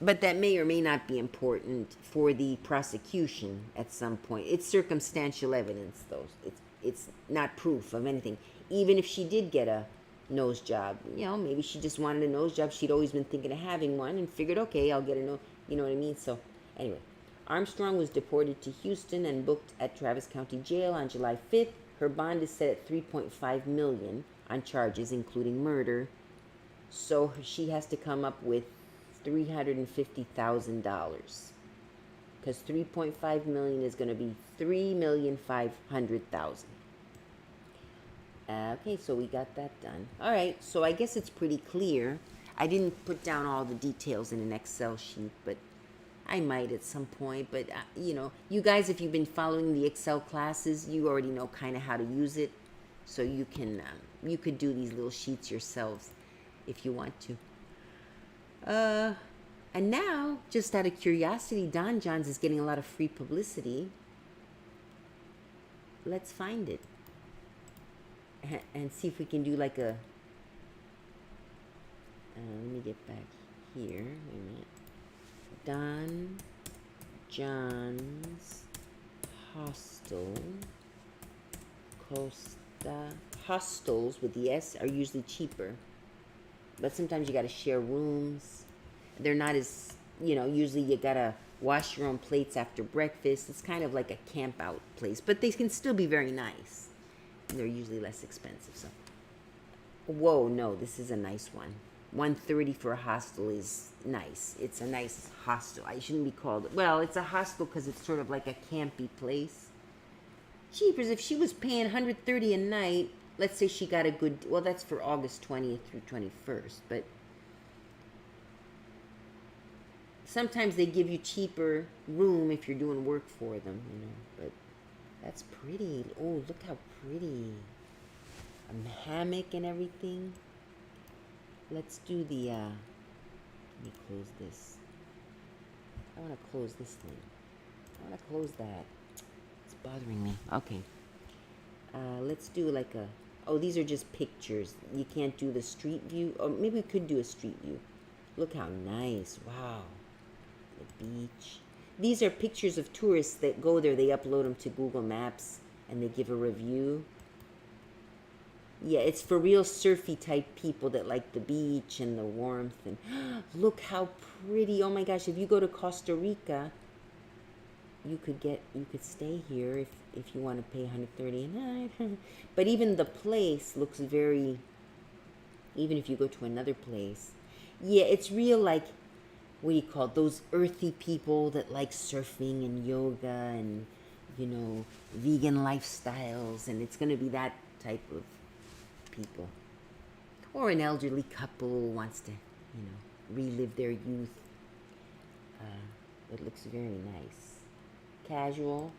but that may or may not be important for the prosecution at some point. It's circumstantial evidence, though. It's not proof of anything. Even if she did get a nose job, you know, maybe she just wanted a nose job. She'd always been thinking of having one and figured, okay, I'll get a nose. You know what I mean? So, anyway, Armstrong was deported to Houston and booked at Travis County Jail on July 5th. Her bond is set at $3.5 million on charges, including murder. So she has to come up with $350,000, because $3.5 million is going to be $3,500,000. Okay, so we got that done. All right, so I guess it's pretty clear. I didn't put down all the details in an Excel sheet, but I might at some point. But you know, you guys, if you've been following the Excel classes, you already know kind of how to use it, so you can you could do these little sheets yourselves if you want to. And now, just out of curiosity, Don John's is getting a lot of free publicity. Let's find it. And see if we can do like a... let me get back here. Wait a minute. Don John's Hostel. Hostels with the S are usually cheaper. But sometimes you got to share rooms. They're not as, you know, usually you got to wash your own plates after breakfast. It's kind of like a camp out place. But they can still be very nice. And they're usually less expensive. So, whoa, no, this is a nice one. $130 for a hostel is nice. It's a nice hostel. I shouldn't be called... Well, it's a hostel because it's sort of like a campy place. Cheapers, if she was paying $130 a night... Let's say she got a good... Well, that's for August 20th through 21st. But sometimes they give you cheaper room if you're doing work for them, you know. But that's pretty. Oh, look how pretty. A hammock and everything. Let's do the... let me close this. I want to close this thing. I want to close that. It's bothering me. Okay. Let's do like a... Oh, these are just pictures. You can't do the street view. Or maybe we could do a street view. Look how nice. Wow. The beach. These are pictures of tourists that go there. They upload them to Google Maps and they give a review. Yeah, it's for real surfy type people that like the beach and the warmth. And look how pretty. Oh my gosh, if you go to Costa Rica, you could stay here if you want to pay $130 a night. But even the place looks very, even if you go to another place, yeah, it's real, like, what do you call it? Those earthy people that like surfing and yoga and, you know, vegan lifestyles, and it's going to be that type of people. Or an elderly couple who wants to, you know, relive their youth. It looks very nice. Casual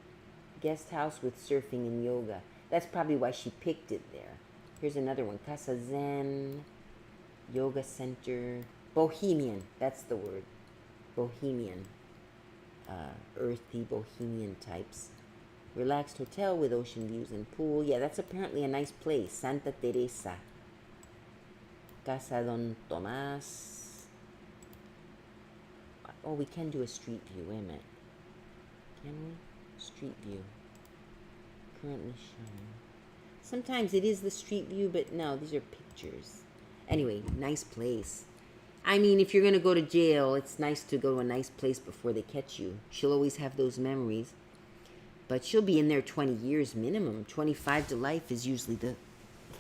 guest house with surfing and yoga. That's probably why she picked it there. Here's another one. Casa Zen, yoga center, bohemian. That's the word. Bohemian. Earthy bohemian types. Relaxed hotel with ocean views and pool. Yeah, that's apparently a nice place. Santa Teresa. Casa Don Tomás. Oh, we can do a street view. Wait a minute. Can we? Street view. Currently shown. Sometimes it is the street view, but no, these are pictures. Anyway, nice place. I mean, if you're going to go to jail, it's nice to go to a nice place before they catch you. She'll always have those memories. But she'll be in there 20 years minimum. 25 to life is usually the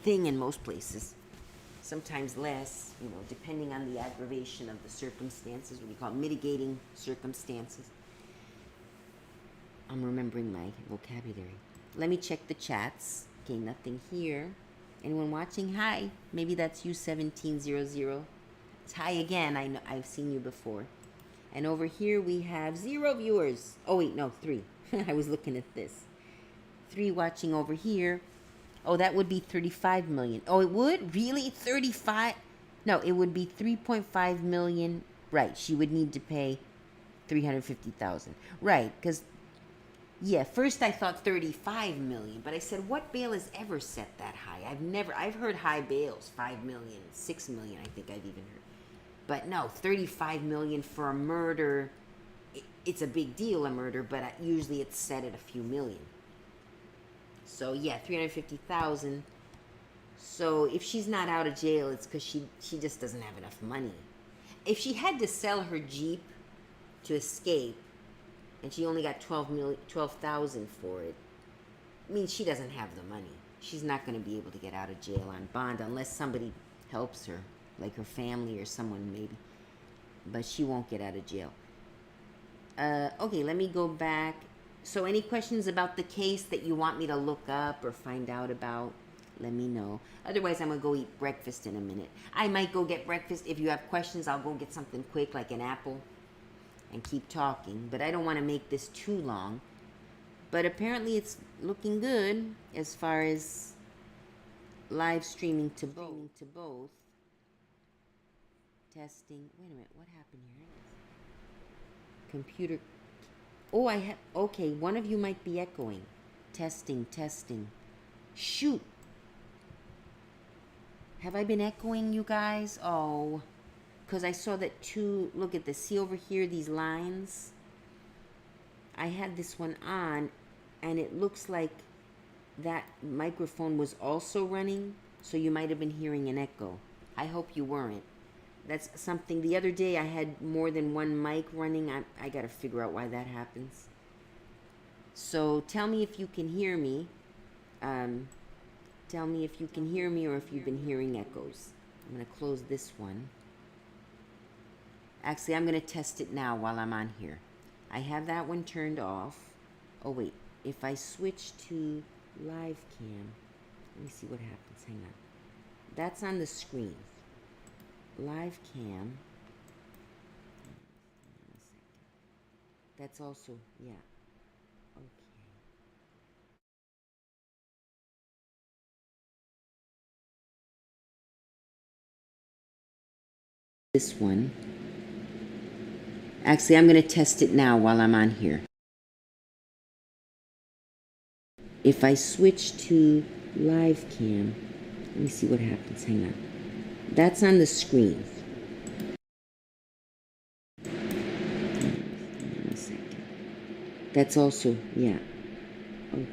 thing in most places. sometimes less, you know, depending on the aggravation of the circumstances, what we call mitigating circumstances. I'm remembering my vocabulary. Let me check the chats. Okay, nothing here. Anyone watching? Hi. Maybe that's you, 1700. It's hi again. I know I've seen you before. And over here we have 0 viewers. Oh wait, no, 3. I was looking at this. 3 watching over here. Oh, that would be 35 million. Oh, it would? Really? 35? No, it would be 3.5 million. Right, she would need to pay 350,000. Right, because, yeah, first I thought 35 million, but I said, what bail has ever set that high? I've heard high bails, 5 million, 6 million, I think I've even heard. But no, 35 million for a murder, it's a big deal, a murder, but usually it's set at a few million. So yeah, 350,000. So if she's not out of jail, it's because she just doesn't have enough money. If she had to sell her Jeep to escape, and she only got 12,000 for it, I mean, she doesn't have the money. She's not going to be able to get out of jail on bond unless somebody helps her, like her family or someone maybe. But she won't get out of jail. Okay, let me go back. So any questions about the case that you want me to look up or find out about, let me know. Otherwise, I'm going to go eat breakfast in a minute. I might go get breakfast. If you have questions, I'll go get something quick like an apple and keep talking. But I don't want to make this too long. But apparently it's looking good as far as live streaming to both. Testing. Wait a minute. What happened here? Computer. Oh, I have. Okay, one of you might be echoing. Testing. Shoot. Have I been echoing, you guys? Oh. Because I saw that 2. Look at this. See over here, these lines? I had this one on, and it looks like that microphone was also running, so you might have been hearing an echo. I hope you weren't. That's something. The other day I had more than one mic running. I got to figure out why that happens. So tell me if you can hear me. Tell me if you can hear me or if you've been hearing echoes. I'm going to close this one. Actually, I'm going to test it now while I'm on here. I have that one turned off. Oh, wait. If I switch to live cam, let me see what happens. Hang on. That's on the screen. Live cam. That's also, yeah. Okay. This one. Actually, I'm going to test it now while I'm on here. If I switch to live cam, let me see what happens. Hang on. That's on the screen. One second. That's also, yeah. Okay.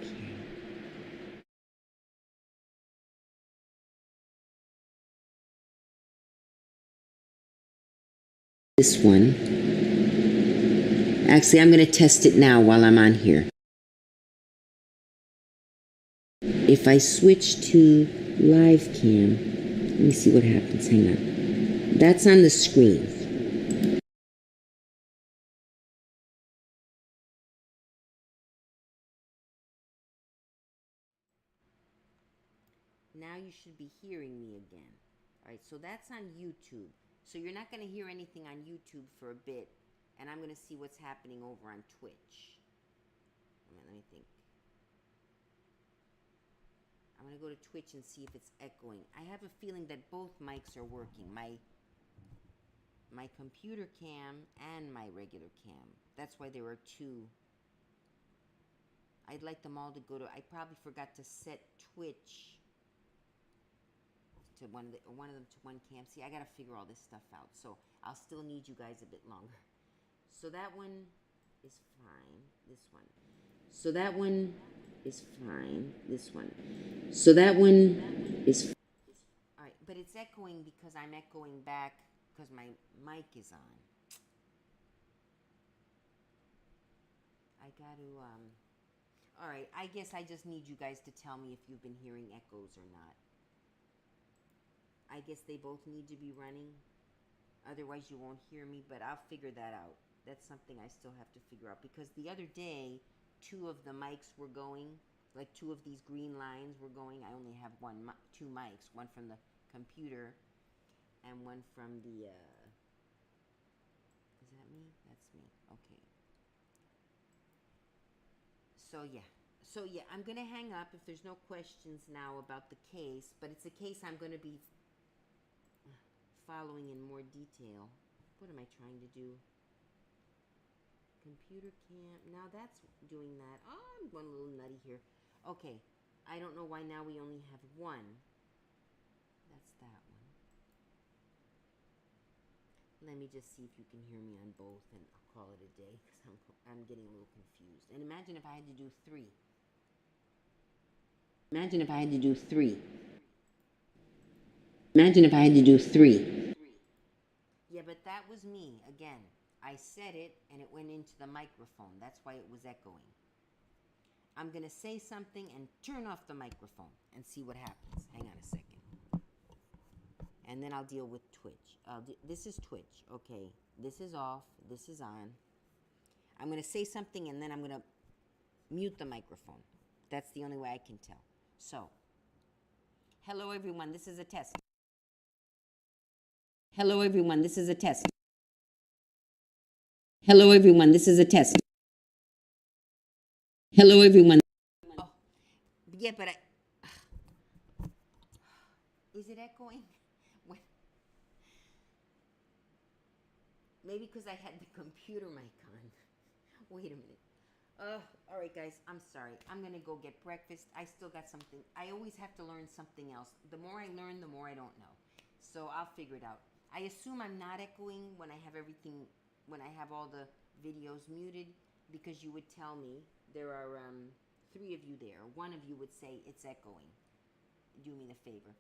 This one. Actually, I'm going to test it now while I'm on here. If I switch to live cam, let me see what happens. Hang on. That's on the screen. Now you should be hearing me again. All right, so that's on YouTube. So you're not going to hear anything on YouTube for a bit, and I'm going to see what's happening over on Twitch. Let me think. I'm going to go to Twitch and see if it's echoing. I have a feeling that both mics are working. My computer cam and my regular cam. That's why there are 2. I'd like them all to go to... I probably forgot to set Twitch to one of them to one cam. See, I got to figure all this stuff out. So I'll still need you guys a bit longer. So that one is fine. This one. So that one is fine. This one. So that one is... All right, but it's echoing because I'm echoing back because my mic is on. I got to... All right, I guess I just need you guys to tell me if you've been hearing echoes or not. I guess they both need to be running. Otherwise, you won't hear me, but I'll figure that out. That's something I still have to figure out because the other day, two of the mics were going, like two of these green lines were going. I only have two mics, one from the computer and one from the, is that me? That's me. Okay. So yeah, I'm going to hang up if there's no questions now about the case, but it's a case I'm going to be following in more detail. What am I trying to do? Computer cam. Now that's doing that. Oh, I'm going a little nutty here. Okay. I don't know why now we only have one. That's that one. Let me just see if you can hear me on both, and I'll call it a day because I'm getting a little confused. And imagine if I had to do three. Imagine if I had to do three. Imagine if I had to do three. Yeah, but that was me. Again, I said it and it went into the microphone. That's why it was echoing. I'm going to say something and turn off the microphone and see what happens. Hang on a second. And then I'll deal with Twitch. This is Twitch. Okay, this is off. This is on. I'm going to say something and then I'm going to mute the microphone. That's the only way I can tell. So, hello everyone, this is a test. Hello everyone, this is a test. Hello everyone, this is a test. Hello everyone. Oh, yeah, but is it echoing? Maybe because I had the computer mic on. Wait a minute. All right, guys, I'm sorry. I'm going to go get breakfast. I still got something. I always have to learn something else. The more I learn, the more I don't know. So I'll figure it out. I assume I'm not echoing when I have everything, when I have all the videos muted, because you would tell me. There are three of you there. One of you would say it's echoing. Do me the favor.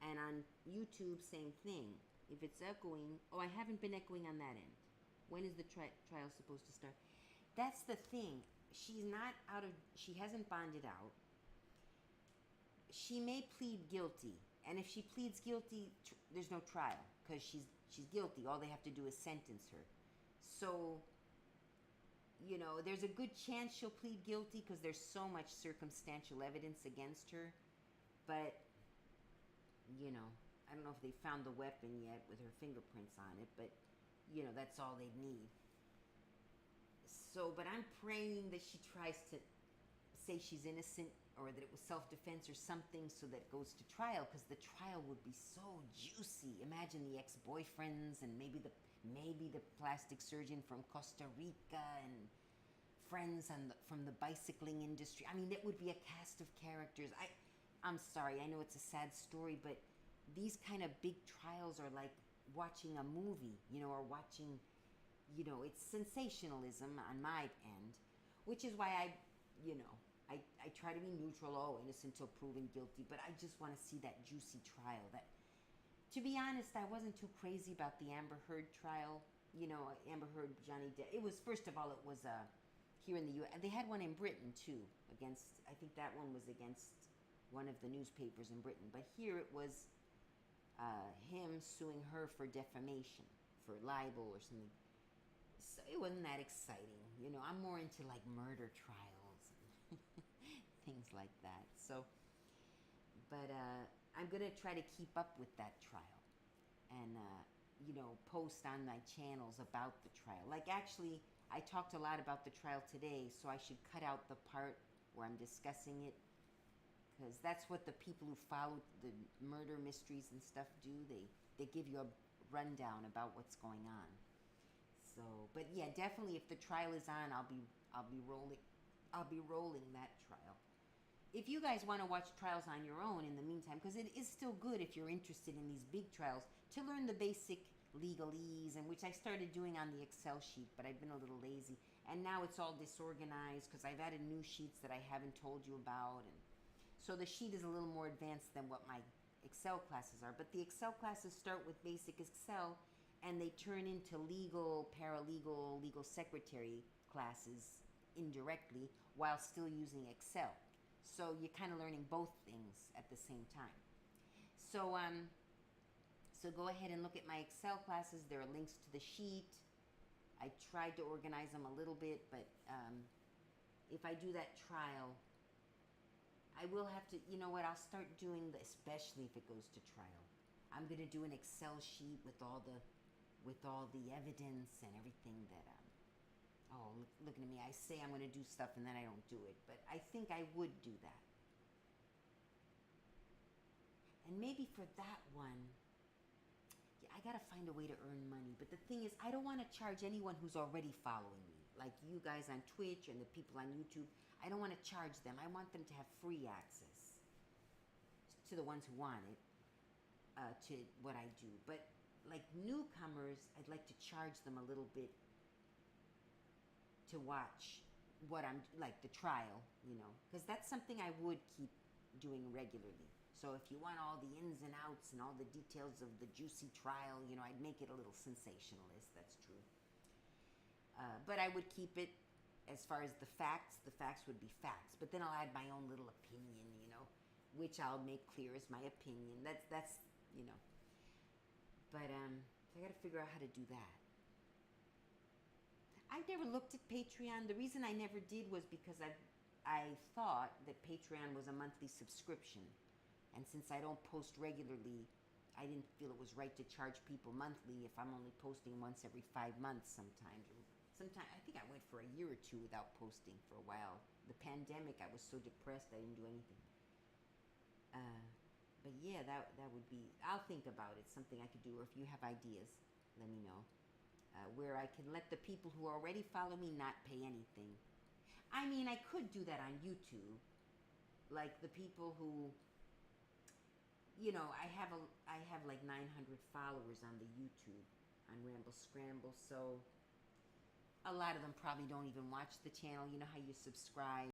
And on YouTube, same thing. If it's echoing, oh, I haven't been echoing on that end. When is the trial supposed to start? That's the thing. She's not out of, she hasn't bonded out. She may plead guilty. And if she pleads guilty, there's no trial because she's guilty. All they have to do is sentence her. So, you know, there's a good chance she'll plead guilty because there's so much circumstantial evidence against her. But, you know, I don't know if they found the weapon yet with her fingerprints on it, but, you know, that's all they'd need. So, but I'm praying that she tries to say she's innocent or that it was self-defense or something so that it goes to trial, because the trial would be so juicy. Imagine the ex-boyfriends and maybe the plastic surgeon from Costa Rica and friends from the bicycling industry. I mean, it would be a cast of characters. I'm sorry, I know it's a sad story, but these kind of big trials are like watching a movie, you know, or watching, you know, it's sensationalism on my end, which is why I try to be neutral, innocent till proven guilty, but I just want to see that juicy trial. That, to be honest, I wasn't too crazy about the Amber Heard trial, you know, Amber Heard, Johnny Depp. It was, first of all, it was here in the U.S. They had one in Britain, too, against, I think that one was against one of the newspapers in Britain, but here it was him suing her for defamation, for libel or something. So it wasn't that exciting. You know, I'm more into like murder trials and things like that. So, but I'm going to try to keep up with that trial and, you know, post on my channels about the trial. Like, actually, I talked a lot about the trial today, so I should cut out the part where I'm discussing it, because that's what the people who follow the murder mysteries and stuff do. They give you a rundown about what's going on. So, but yeah, definitely if the trial is on, I'll be rolling that trial. If you guys want to watch trials on your own in the meantime, because it is still good if you're interested in these big trials, to learn the basic legalese, and which I started doing on the Excel sheet, but I've been a little lazy. And now it's all disorganized because I've added new sheets that I haven't told you about, and so the sheet is a little more advanced than what my Excel classes are. But the Excel classes start with basic Excel, and they turn into legal, paralegal, legal secretary classes indirectly while still using Excel. So you're kind of learning both things at the same time. So So go ahead and look at my Excel classes. There are links to the sheet. I tried to organize them a little bit, but if I do that trial, I will have to, you know what, I'll start doing the, especially if it goes to trial. I'm going to do an Excel sheet with all the evidence and everything that, oh, looking at me, I say I'm going to do stuff and then I don't do it. But I think I would do that. And maybe for that one, yeah, I got to find a way to earn money. But the thing is, I don't want to charge anyone who's already following me. Like you guys on Twitch and the people on YouTube. I don't want to charge them. I want them to have free access to the ones who want it, to what I do. But like newcomers, I'd like to charge them a little bit to watch what I'm, like the trial, you know, because that's something I would keep doing regularly. So if you want all the ins and outs and all the details of the juicy trial, you know, I'd make it a little sensationalist, that's true. But I would keep it, as far as the facts would be facts. But then I'll add my own little opinion, you know, which I'll make clear as my opinion. That's you know. But I got to figure out how to do that. I've never looked at Patreon. The reason I never did was because I thought that Patreon was a monthly subscription. And since I don't post regularly, I didn't feel it was right to charge people monthly if I'm only posting once every 5 months sometimes. Sometimes, I think I went for a year or two without posting for a while. The pandemic, I was so depressed I didn't do anything. But yeah, that would be, I'll think about it, something I could do. Or if you have ideas, let me know. Where I can let the people who already follow me not pay anything. I mean, I could do that on YouTube. Like the people who, you know, I have like 900 followers on the YouTube, on Ramble Scramble, so a lot of them probably don't even watch the channel. You know how you subscribe